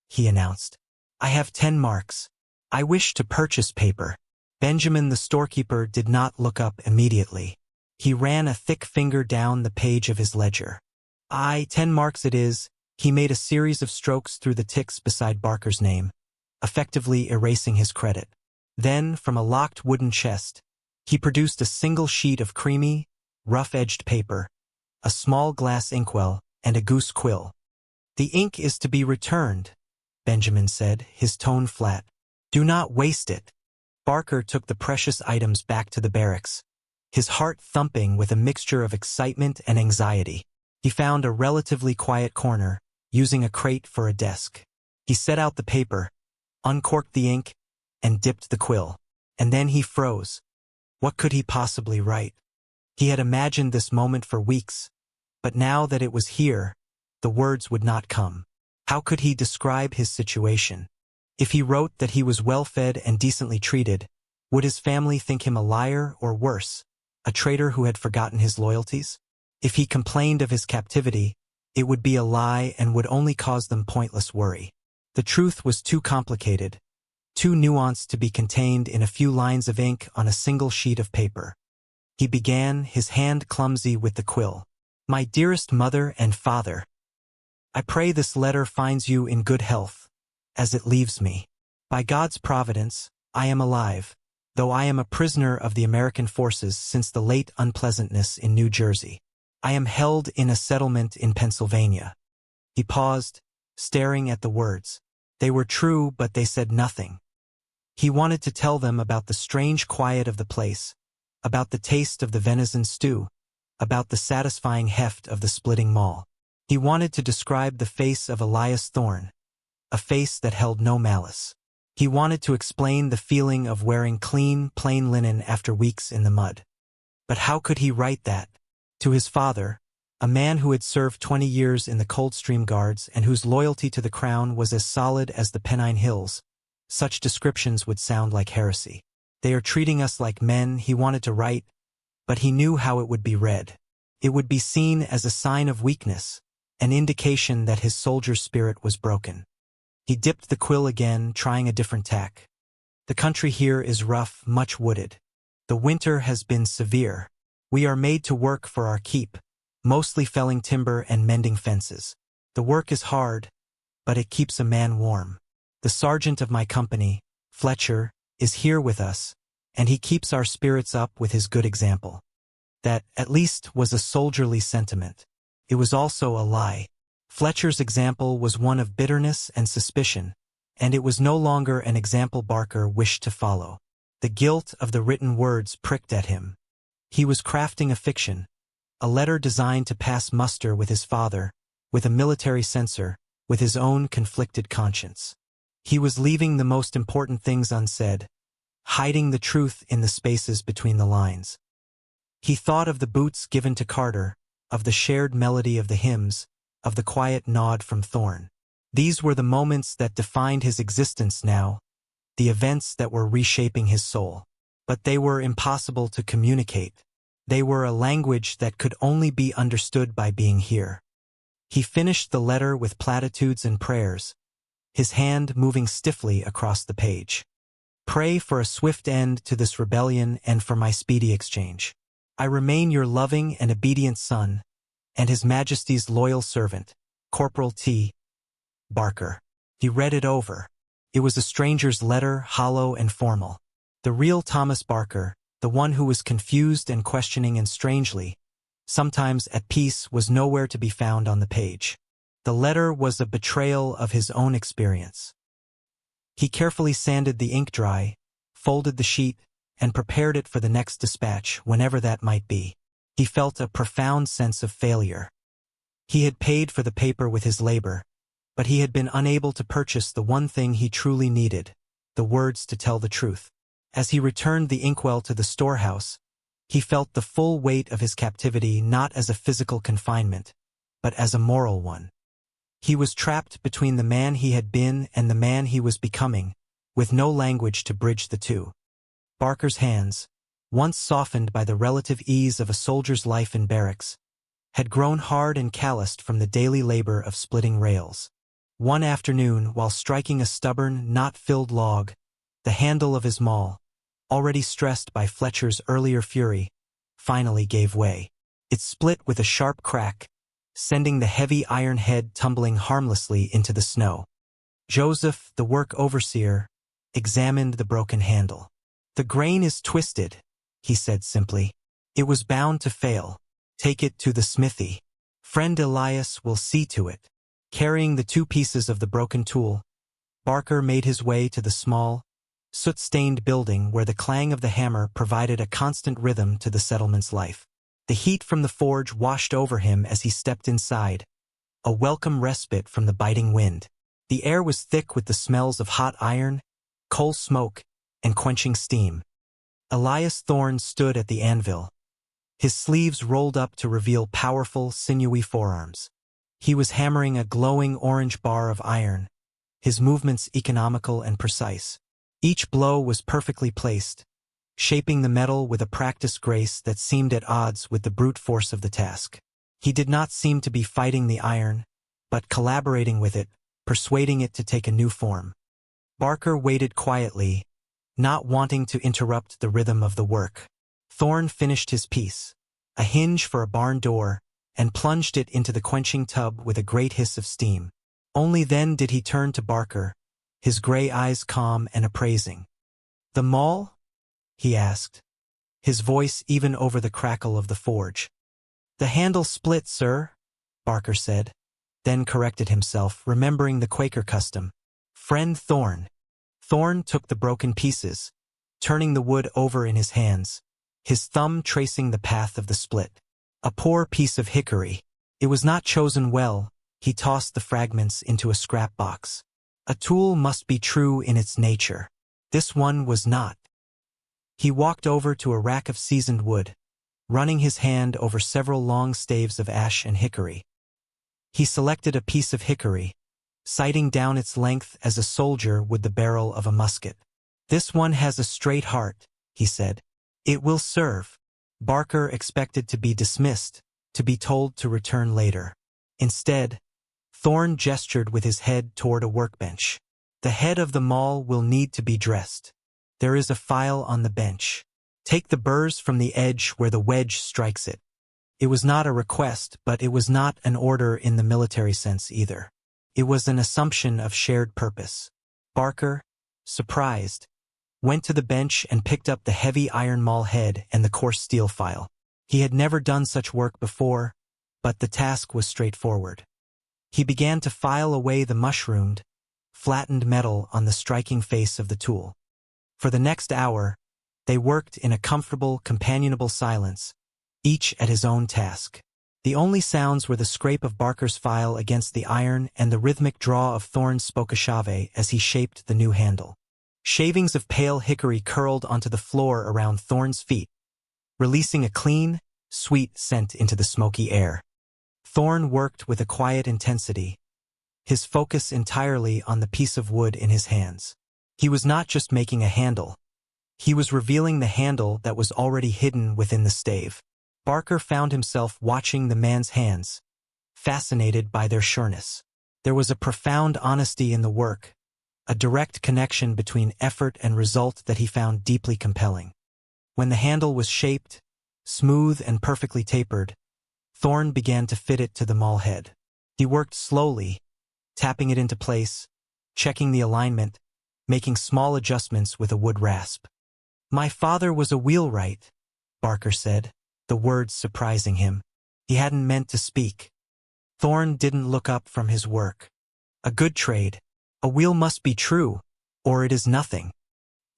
he announced. "I have 10 marks. I wish to purchase paper." Benjamin the storekeeper did not look up immediately. He ran a thick finger down the page of his ledger. "Aye, 10 marks it is." He made a series of strokes through the ticks beside Barker's name, effectively erasing his credit. Then, from a locked wooden chest, he produced a single sheet of creamy, rough-edged paper, a small glass inkwell, and a goose quill. "The ink is to be returned," Benjamin said, his tone flat. "Do not waste it." Barker took the precious items back to the barracks, his heart thumping with a mixture of excitement and anxiety. He found a relatively quiet corner, using a crate for a desk. He set out the paper, uncorked the ink, and dipped the quill. And then he froze. What could he possibly write? He had imagined this moment for weeks, but now that it was here, the words would not come. How could he describe his situation? If he wrote that he was well-fed and decently treated, would his family think him a liar or worse, a traitor who had forgotten his loyalties? If he complained of his captivity, it would be a lie and would only cause them pointless worry. The truth was too complicated, too nuanced to be contained in a few lines of ink on a single sheet of paper. He began, his hand clumsy with the quill. "My dearest mother and father, I pray this letter finds you in good health, as it leaves me. By God's providence, I am alive, though I am a prisoner of the American forces since the late unpleasantness in New Jersey. I am held in a settlement in Pennsylvania." He paused, staring at the words. They were true, but they said nothing. He wanted to tell them about the strange quiet of the place, about the taste of the venison stew, about the satisfying heft of the splitting maul. He wanted to describe the face of Elias Thorne, a face that held no malice. He wanted to explain the feeling of wearing clean, plain linen after weeks in the mud. But how could he write that? To his father, a man who had served 20 years in the Coldstream Guards and whose loyalty to the crown was as solid as the Pennine Hills, such descriptions would sound like heresy. "They are treating us like men," he wanted to write, but he knew how it would be read. It would be seen as a sign of weakness, an indication that his soldier's spirit was broken. He dipped the quill again, trying a different tack. "The country here is rough, much wooded. The winter has been severe. We are made to work for our keep, mostly felling timber and mending fences. The work is hard, but it keeps a man warm. The sergeant of my company, Fletcher, is here with us, and he keeps our spirits up with his good example." That, at least, was a soldierly sentiment. It was also a lie. Fletcher's example was one of bitterness and suspicion, and it was no longer an example Barker wished to follow. The guilt of the written words pricked at him. He was crafting a fiction, a letter designed to pass muster with his father, with a military censor, with his own conflicted conscience. He was leaving the most important things unsaid, hiding the truth in the spaces between the lines. He thought of the boots given to Carter, of the shared melody of the hymns, of the quiet nod from Thorne. These were the moments that defined his existence now, the events that were reshaping his soul. But they were impossible to communicate. They were a language that could only be understood by being here. He finished the letter with platitudes and prayers, his hand moving stiffly across the page. Pray for a swift end to this rebellion and for my speedy exchange. I remain your loving and obedient son, and His Majesty's loyal servant, Corporal T. Barker. He read it over. It was a stranger's letter, hollow and formal. The real Thomas Barker, the one who was confused and questioning and strangely, sometimes at peace, was nowhere to be found on the page. The letter was a betrayal of his own experience. He carefully sanded the ink dry, folded the sheet, and prepared it for the next dispatch, whenever that might be. He felt a profound sense of failure. He had paid for the paper with his labor, but he had been unable to purchase the one thing he truly needed, the words to tell the truth. As he returned the inkwell to the storehouse, he felt the full weight of his captivity not as a physical confinement, but as a moral one. He was trapped between the man he had been and the man he was becoming, with no language to bridge the two. Barker's hands, once softened by the relative ease of a soldier's life in barracks, had grown hard and calloused from the daily labor of splitting rails. One afternoon, while striking a stubborn, knot-filled log, the handle of his maul, already stressed by Fletcher's earlier fury, finally gave way. It split with a sharp crack, sending the heavy iron head tumbling harmlessly into the snow. Joseph, the work overseer, examined the broken handle. "The grain is twisted," he said simply. "It was bound to fail. Take it to the smithy. Friend Elias will see to it." Carrying the two pieces of the broken tool, Barker made his way to the small, soot-stained building where the clang of the hammer provided a constant rhythm to the settlement's life. The heat from the forge washed over him as he stepped inside, a welcome respite from the biting wind. The air was thick with the smells of hot iron, coal smoke, and quenching steam. Elias Thorne stood at the anvil, his sleeves rolled up to reveal powerful, sinewy forearms. He was hammering a glowing orange bar of iron, his movements economical and precise. Each blow was perfectly placed, shaping the metal with a practiced grace that seemed at odds with the brute force of the task. He did not seem to be fighting the iron, but collaborating with it, persuading it to take a new form. Barker waited quietly, not wanting to interrupt the rhythm of the work. Thorne finished his piece, a hinge for a barn door, and plunged it into the quenching tub with a great hiss of steam. Only then did he turn to Barker, his gray eyes calm and appraising. "The maul?" he asked, his voice even over the crackle of the forge. "The handle split, sir," Barker said, then corrected himself, remembering the Quaker custom. "Friend Thorne." Thorne took the broken pieces, turning the wood over in his hands, his thumb tracing the path of the split. A poor piece of hickory. It was not chosen well. He tossed the fragments into a scrap box. A tool must be true in its nature. This one was not. He walked over to a rack of seasoned wood, running his hand over several long staves of ash and hickory. He selected a piece of hickory, sighting down its length as a soldier would the barrel of a musket. "This one has a straight heart," he said. "It will serve." Barker expected to be dismissed, to be told to return later. Instead, Thorne gestured with his head toward a workbench. "The head of the maul will need to be dressed. There is a file on the bench. Take the burrs from the edge where the wedge strikes it." It was not a request, but it was not an order in the military sense either. It was an assumption of shared purpose. Barker, surprised, went to the bench and picked up the heavy iron maul head and the coarse steel file. He had never done such work before, but the task was straightforward. He began to file away the mushroomed, flattened metal on the striking face of the tool. For the next hour, they worked in a comfortable, companionable silence, each at his own task. The only sounds were the scrape of Barker's file against the iron and the rhythmic draw of Thorne's spokeshave as he shaped the new handle. Shavings of pale hickory curled onto the floor around Thorne's feet, releasing a clean, sweet scent into the smoky air. Thorne worked with a quiet intensity, his focus entirely on the piece of wood in his hands. He was not just making a handle. He was revealing the handle that was already hidden within the stave. Barker found himself watching the man's hands, fascinated by their sureness. There was a profound honesty in the work, a direct connection between effort and result that he found deeply compelling. When the handle was shaped, smooth and perfectly tapered, Thorn began to fit it to the maul head. He worked slowly, tapping it into place, checking the alignment, making small adjustments with a wood rasp. "My father was a wheelwright," Barker said, the words surprising him. He hadn't meant to speak. Thorn didn't look up from his work. "A good trade. A wheel must be true, or it is nothing."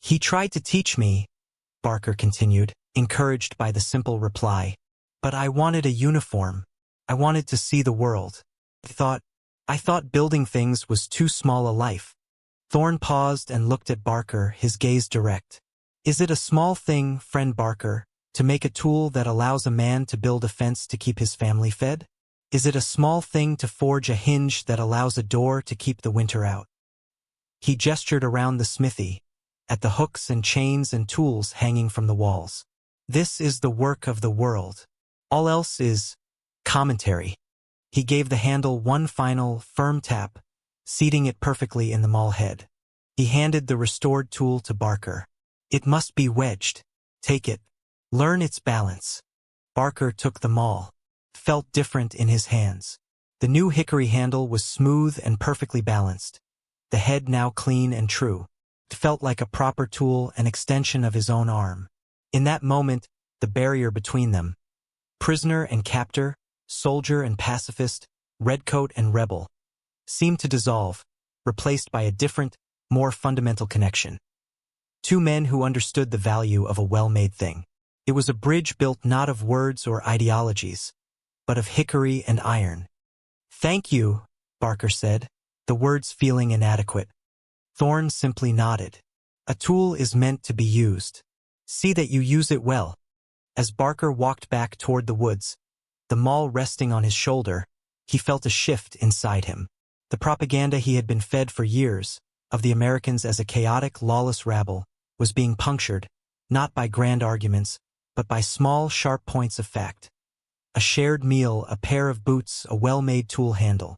"He tried to teach me," Barker continued, encouraged by the simple reply. "But I wanted a uniform. I wanted to see the world. I thought building things was too small a life." Thorn paused and looked at Barker, his gaze direct. "Is it a small thing, friend Barker, to make a tool that allows a man to build a fence to keep his family fed? Is it a small thing to forge a hinge that allows a door to keep the winter out?" He gestured around the smithy, at the hooks and chains and tools hanging from the walls. "This is the work of the world. All else is commentary." He gave the handle one final, firm tap, seating it perfectly in the maul head. He handed the restored tool to Barker. "It must be wedged. Take it. Learn its balance." Barker took the maul. Felt different in his hands. The new hickory handle was smooth and perfectly balanced, the head now clean and true. It felt like a proper tool, an extension of his own arm. In that moment, the barrier between them, prisoner and captor, soldier and pacifist, redcoat and rebel, seemed to dissolve, replaced by a different, more fundamental connection. Two men who understood the value of a well-made thing. It was a bridge built not of words or ideologies, but of hickory and iron. "Thank you," Barker said, the words feeling inadequate. Thorn simply nodded. "A tool is meant to be used. See that you use it well." As Barker walked back toward the woods, the maul resting on his shoulder, he felt a shift inside him. The propaganda he had been fed for years, of the Americans as a chaotic, lawless rabble, was being punctured, not by grand arguments, but by small, sharp points of fact. A shared meal, a pair of boots, a well-made tool handle.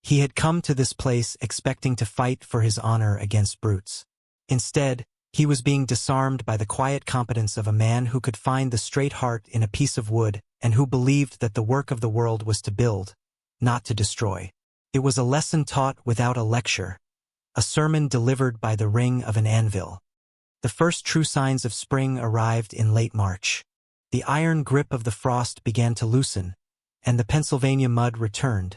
He had come to this place expecting to fight for his honor against brutes. Instead, he was being disarmed by the quiet competence of a man who could find the straight heart in a piece of wood and who believed that the work of the world was to build, not to destroy. It was a lesson taught without a lecture, a sermon delivered by the ring of an anvil. The first true signs of spring arrived in late March. The iron grip of the frost began to loosen, and the Pennsylvania mud returned,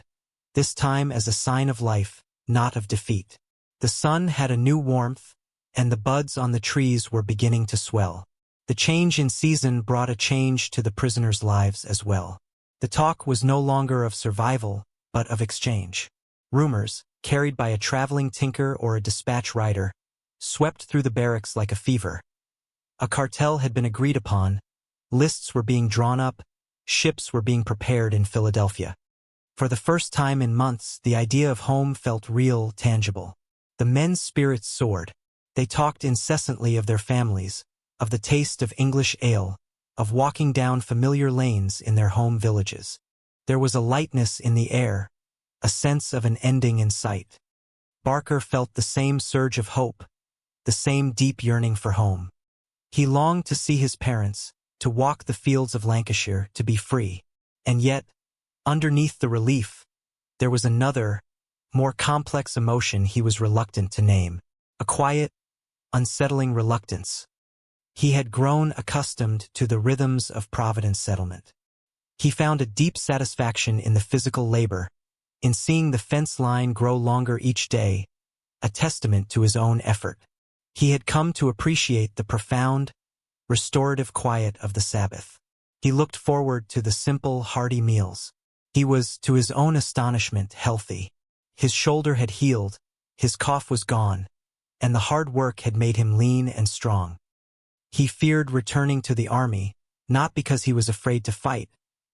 this time as a sign of life, not of defeat. The sun had a new warmth, and the buds on the trees were beginning to swell. The change in season brought a change to the prisoners' lives as well. The talk was no longer of survival, but of exchange. Rumors, carried by a traveling tinker or a dispatch rider, swept through the barracks like a fever. A cartel had been agreed upon, lists were being drawn up, ships were being prepared in Philadelphia. For the first time in months, the idea of home felt real, tangible. The men's spirits soared. They talked incessantly of their families, of the taste of English ale, of walking down familiar lanes in their home villages. There was a lightness in the air, a sense of an ending in sight. Barker felt the same surge of hope, the same deep yearning for home. He longed to see his parents, to walk the fields of Lancashire, to be free. And yet, underneath the relief, there was another, more complex emotion he was reluctant to name. A quiet, unsettling reluctance. He had grown accustomed to the rhythms of Providence settlement. He found a deep satisfaction in the physical labor, in seeing the fence line grow longer each day, a testament to his own effort. He had come to appreciate the profound, restorative quiet of the Sabbath. He looked forward to the simple, hearty meals. He was, to his own astonishment, healthy. His shoulder had healed, his cough was gone, and the hard work had made him lean and strong. He feared returning to the army, not because he was afraid to fight,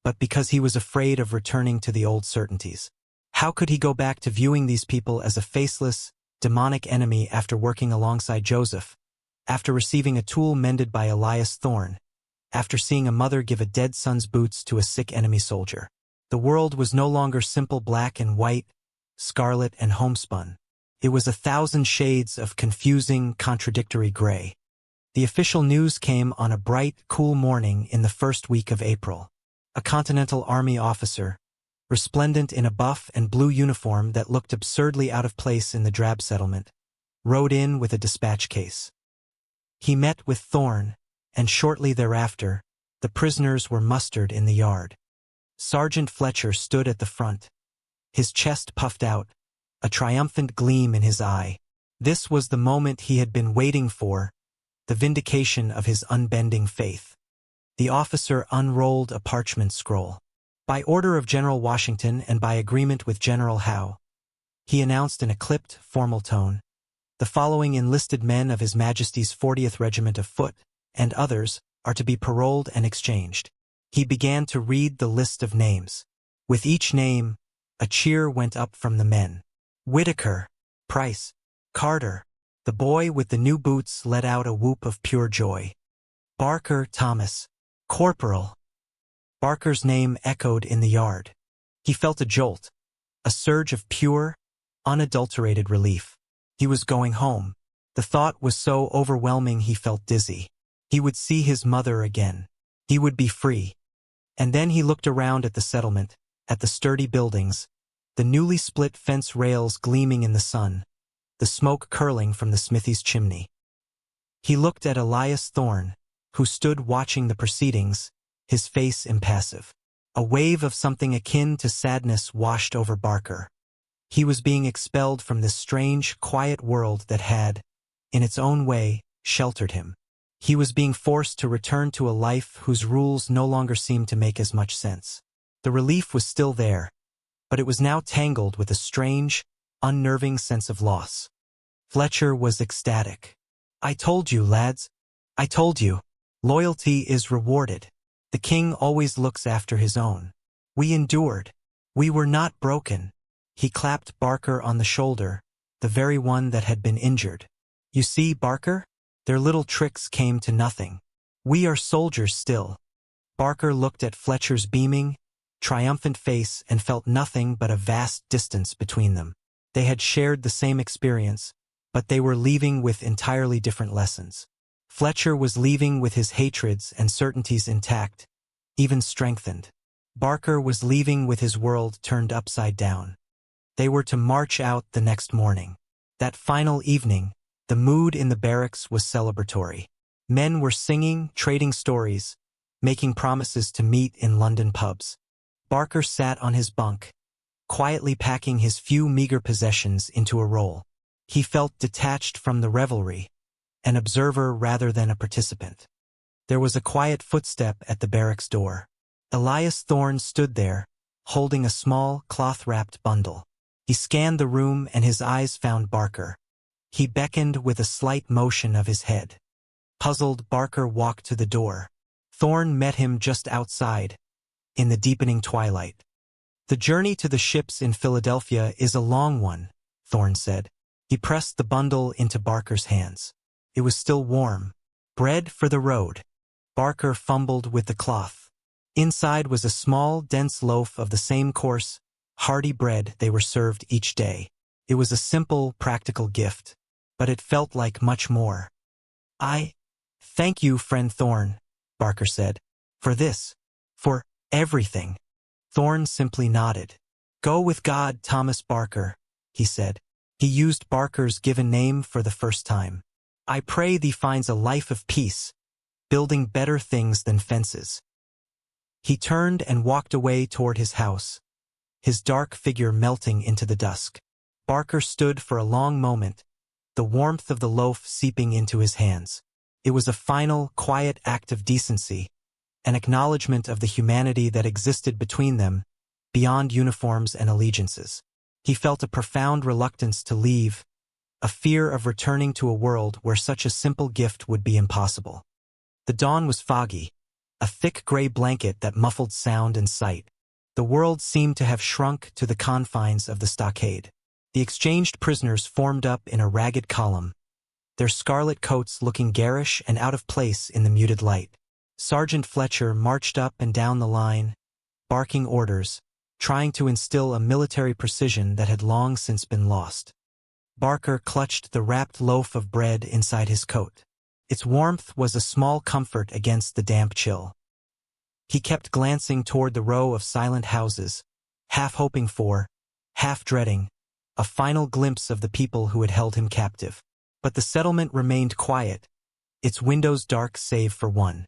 but because he was afraid of returning to the old certainties. How could he go back to viewing these people as a faceless, demonic enemy after working alongside Joseph, after receiving a tool mended by Elias Thorne, after seeing a mother give a dead son's boots to a sick enemy soldier? The world was no longer simple black and white, scarlet, and homespun. It was 1,000 shades of confusing, contradictory gray. The official news came on a bright, cool morning in the first week of April. A Continental Army officer, resplendent in a buff and blue uniform that looked absurdly out of place in the drab settlement, rode in with a dispatch case. He met with Thorne, and shortly thereafter, the prisoners were mustered in the yard. Sergeant Fletcher stood at the front, his chest puffed out, a triumphant gleam in his eye. This was the moment he had been waiting for, the vindication of his unbending faith. The officer unrolled a parchment scroll. By order of General Washington and by agreement with General Howe, he announced in a clipped, formal tone, the following enlisted men of His Majesty's 40th Regiment of Foot, and others, are to be paroled and exchanged. He began to read the list of names. With each name, a cheer went up from the men. Whitaker, Price, Carter. The boy with the new boots let out a whoop of pure joy. Barker, Thomas. Corporal. Barker's name echoed in the yard. He felt a jolt, a surge of pure, unadulterated relief. He was going home. The thought was so overwhelming he felt dizzy. He would see his mother again. He would be free. And then he looked around at the settlement, at the sturdy buildings, the newly split fence rails gleaming in the sun, the smoke curling from the smithy's chimney. He looked at Elias Thorne, who stood watching the proceedings, his face impassive. A wave of something akin to sadness washed over Barker. He was being expelled from this strange, quiet world that had, in its own way, sheltered him. He was being forced to return to a life whose rules no longer seemed to make as much sense. The relief was still there, but it was now tangled with a strange, unnerving sense of loss. Fletcher was ecstatic. "I told you, lads. I told you. Loyalty is rewarded. The king always looks after his own. We endured. We were not broken." He clapped Barker on the shoulder, the very one that had been injured. "You see, Barker? Their little tricks came to nothing. We are soldiers still." Barker looked at Fletcher's beaming, triumphant face and felt nothing but a vast distance between them. They had shared the same experience, but they were leaving with entirely different lessons. Fletcher was leaving with his hatreds and certainties intact, even strengthened. Barker was leaving with his world turned upside down. They were to march out the next morning. That final evening, the mood in the barracks was celebratory. Men were singing, trading stories, making promises to meet in London pubs. Barker sat on his bunk, quietly packing his few meager possessions into a roll. He felt detached from the revelry, an observer rather than a participant. There was a quiet footstep at the barracks door. Elias Thorne stood there, holding a small, cloth-wrapped bundle. He scanned the room and his eyes found Barker. He beckoned with a slight motion of his head. Puzzled, Barker walked to the door. Thorne met him just outside, in the deepening twilight. "The journey to the ships in Philadelphia is a long one," Thorne said. He pressed the bundle into Barker's hands. It was still warm. "Bread for the road." Barker fumbled with the cloth. Inside was a small, dense loaf of the same coarse, hearty bread they were served each day. It was a simple, practical gift, but it felt like much more. "I thank you, friend Thorne," Barker said, "for this, for everything." Thorne simply nodded. "Go with God, Thomas Barker," he said. He used Barker's given name for the first time. "I pray thee finds a life of peace, building better things than fences." He turned and walked away toward his house, his dark figure melting into the dusk. Barker stood for a long moment, the warmth of the loaf seeping into his hands. It was a final, quiet act of decency, an acknowledgement of the humanity that existed between them, beyond uniforms and allegiances. He felt a profound reluctance to leave, a fear of returning to a world where such a simple gift would be impossible. The dawn was foggy, a thick gray blanket that muffled sound and sight. The world seemed to have shrunk to the confines of the stockade. The exchanged prisoners formed up in a ragged column, their scarlet coats looking garish and out of place in the muted light. Sergeant Fletcher marched up and down the line, barking orders, trying to instill a military precision that had long since been lost. Barker clutched the wrapped loaf of bread inside his coat. Its warmth was a small comfort against the damp chill. He kept glancing toward the row of silent houses, half hoping for, half dreading, a final glimpse of the people who had held him captive. But the settlement remained quiet, its windows dark save for one.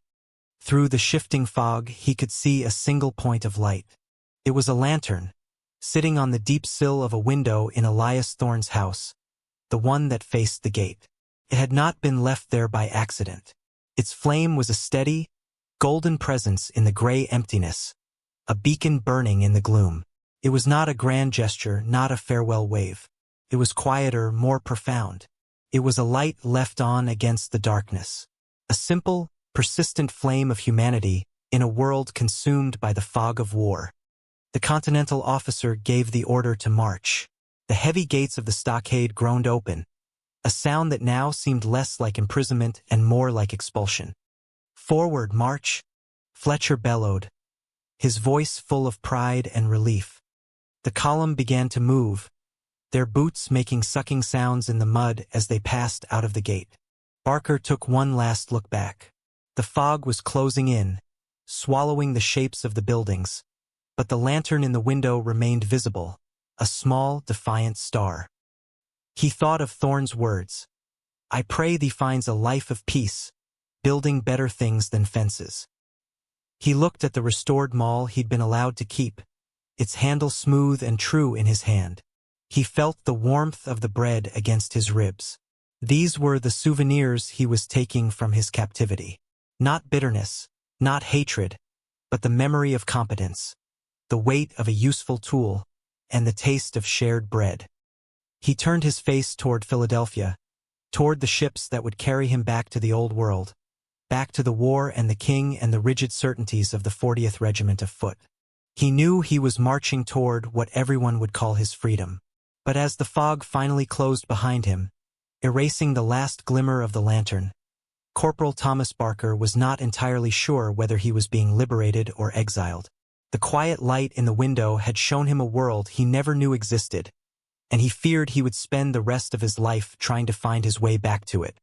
Through the shifting fog, he could see a single point of light. It was a lantern, sitting on the deep sill of a window in Elias Thorne's house, the one that faced the gate. It had not been left there by accident. Its flame was a steady, golden presence in the gray emptiness, a beacon burning in the gloom. It was not a grand gesture, not a farewell wave. It was quieter, more profound. It was a light left on against the darkness. A simple, persistent flame of humanity in a world consumed by the fog of war. The Continental officer gave the order to march. The heavy gates of the stockade groaned open, a sound that now seemed less like imprisonment and more like expulsion. "Forward, march!" Fletcher bellowed, his voice full of pride and relief. The column began to move, their boots making sucking sounds in the mud as they passed out of the gate. Barker took one last look back. The fog was closing in, swallowing the shapes of the buildings, but the lantern in the window remained visible, a small, defiant star. He thought of Thorne's words, "I pray thee finds a life of peace, building better things than fences." He looked at the restored maul he'd been allowed to keep, its handle smooth and true in his hand. He felt the warmth of the bread against his ribs. These were the souvenirs he was taking from his captivity. Not bitterness, not hatred, but the memory of competence, the weight of a useful tool, and the taste of shared bread. He turned his face toward Philadelphia, toward the ships that would carry him back to the old world, back to the war and the king and the rigid certainties of the 40th Regiment of Foot. He knew he was marching toward what everyone would call his freedom. But as the fog finally closed behind him, erasing the last glimmer of the lantern, Corporal Thomas Barker was not entirely sure whether he was being liberated or exiled. The quiet light in the window had shown him a world he never knew existed, and he feared he would spend the rest of his life trying to find his way back to it.